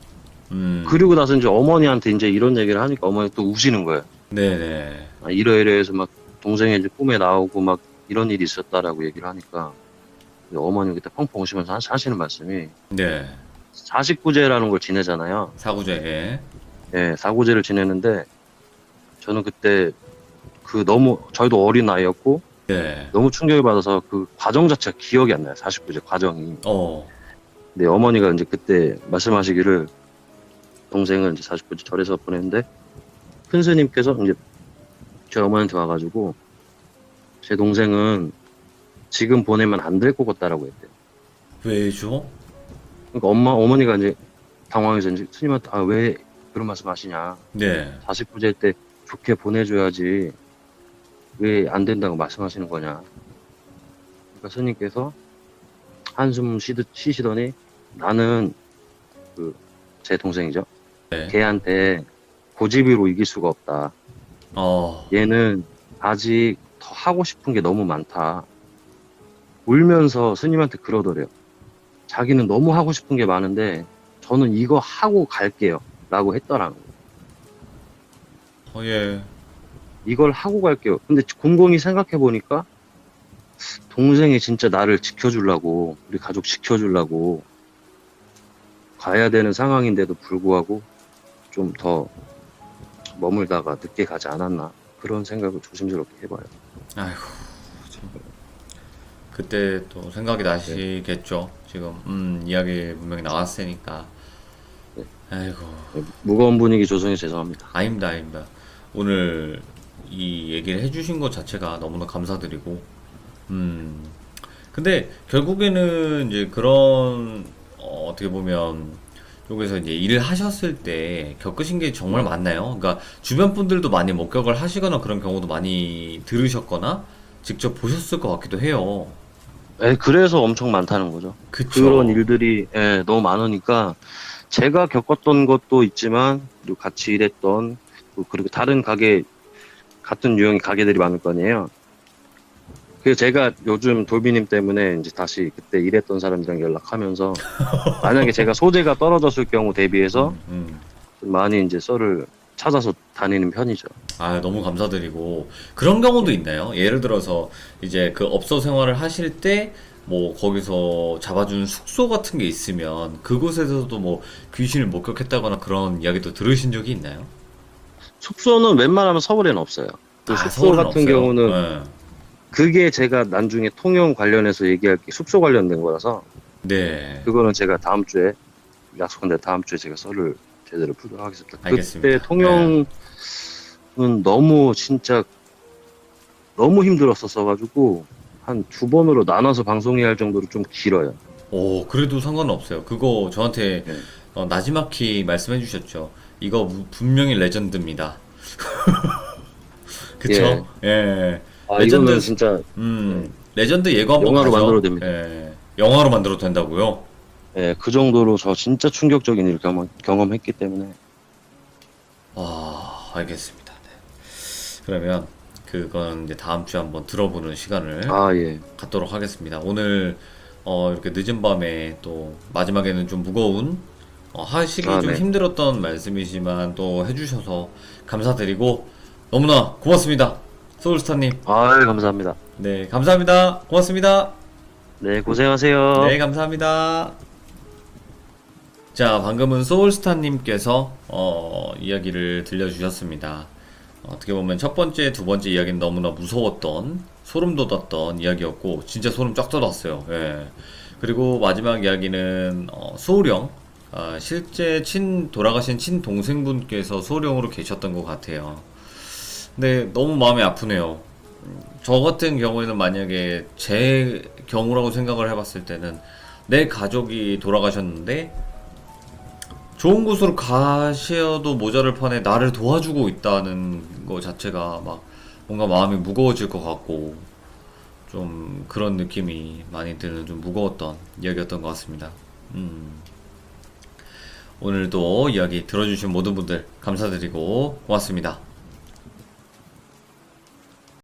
음. 그리고 나서 이제 어머니한테 이제 이런 얘기를 하니까 어머니 또 우시는 거예요. 네네. 이러이러해서 막 동생이 이제 꿈에 나오고 막 이런 일이 있었다라고 얘기를 하니까 어머니 그때 펑펑 우시면서 하시는 말씀이 네. 49제라는 걸 지내잖아요. 사구제. 예, 4구제를 지내는데 저는 그때 저희도 어린 나이였고 네. 너무 충격을 받아서 그 과정 자체가 기억이 안 나요. 49제 과정이. 어. 근데 어머니가 이제 그때 말씀하시기를 동생을 이제 49제 절에서 보냈는데 큰 스님께서 이제 저희 어머니한테 와가지고 제 동생은 지금 보내면 안 될 것 같다라고 했대요. 왜죠? 그러니까 어머니가 이제 당황해서 이제 스님한테 아, 왜 그런 말씀 하시냐. 네. 자식 부자일 때 좋게 보내줘야지 왜 안 된다고 말씀하시는 거냐. 그러니까 스님께서 한숨 쉬시더니 나는 제 동생이죠. 네. 걔한테 고집으로 이길 수가 없다. 얘는 아직 더 하고 싶은 게 너무 많다. 울면서 스님한테 그러더래요. 자기는 너무 하고 싶은 게 많은데 저는 이거 하고 갈게요. 라고 했더라는 거예요. 예. 이걸 하고 갈게요. 근데 곰곰이 생각해 보니까 동생이 진짜 나를 지켜주려고 우리 가족 지켜주려고 가야 되는 상황인데도 불구하고 좀 더 머물다가 늦게 가지 않았나 그런 생각을 조심스럽게 해봐요. 아이고, 참. 그때 또 생각이 나시겠죠. 지금, 이야기 분명히 나왔으니까. 네. 아이고, 무거운 분위기 조성해 죄송합니다. 아닙니다, 아닙니다. 오늘 이 얘기를 해주신 것 자체가 너무나 감사드리고, 근데 결국에는 이제 그런, 어떻게 보면, 쪽에서 이제 일을 하셨을 때 겪으신 게 정말 많나요? 그러니까 주변 분들도 많이 목격을 하시거나 그런 경우도 많이 들으셨거나 직접 보셨을 것 같기도 해요. 그래서 엄청 많다는 거죠. 그쵸? 그런 일들이 너무 많으니까 제가 겪었던 것도 있지만 그리고 같이 일했던 그리고 다른 가게 같은 유형의 가게들이 많을 거 아니에요. 그래서 제가 요즘 돌비님 때문에 이제 다시 그때 일했던 사람들이랑 연락하면서 만약에 제가 소재가 떨어졌을 경우 대비해서 좀 많이 이제 썰을 찾아서 다니는 편이죠. 아, 너무 감사드리고 그런 경우도 있나요? 예를 들어서 이제 그 업소 생활을 하실 때 뭐 거기서 잡아준 숙소 같은 게 있으면 그곳에서도 뭐 귀신을 목격했다거나 그런 이야기도 들으신 적이 있나요? 숙소는 웬만하면 서울에는 없어요. 그 숙소 서울은 같은 없어요? 경우는 네. 그게 제가 나중에 통영 관련해서 얘기할 게 숙소 관련된 거라서 네. 그거는 제가 다음 주에 약속한데 다음 주에 제가 썰을 제대로 풀도록 하겠습니다. 알겠습니다. 그때 통영은 너무 진짜 너무 힘들었었어가지고 한 두 번으로 나눠서 방송해야 할 정도로 좀 길어요. 오, 그래도 상관은 없어요. 그거 저한테 네. 나지막히 말씀해 주셨죠. 이거 분명히 레전드입니다. 그쵸? 예. 레전드, 이거는 진짜 레전드 예고 한번 영화로 가죠. 만들어도 됩니다. 예. 영화로 만들어도 된다고요? 그 정도로 저 진짜 충격적인 일을 경험했기 때문에 알겠습니다. 네. 그러면 그건 이제 다음 주에 한번 들어보는 시간을 예. 갖도록 하겠습니다. 오늘 이렇게 늦은 밤에 또 마지막에는 좀 무거운 하시기 좀 네. 힘들었던 말씀이지만 또 해주셔서 감사드리고 너무나 고맙습니다. 소울스타님. 감사합니다. 네, 감사합니다. 고맙습니다. 네, 고생하세요. 네, 감사합니다. 자, 방금은 소울스타님께서 이야기를 들려주셨습니다. 어떻게 보면 첫 번째, 두 번째 이야기는 너무나 무서웠던, 소름 돋았던 이야기였고, 진짜 소름 쫙 돋았어요. 예. 그리고 마지막 이야기는 소울형, 실제 돌아가신 친동생분께서 소울형으로 계셨던 것 같아요. 근데 너무 마음이 아프네요. 저 같은 경우에는 만약에 제 경우라고 생각을 해봤을 때는 내 가족이 돌아가셨는데 좋은 곳으로 가셔도 모자랄 판에 나를 도와주고 있다는 거 자체가 막 뭔가 마음이 무거워질 것 같고 좀 그런 느낌이 많이 드는 좀 무거웠던 이야기였던 것 같습니다. 오늘도 이야기 들어주신 모든 분들 감사드리고 고맙습니다.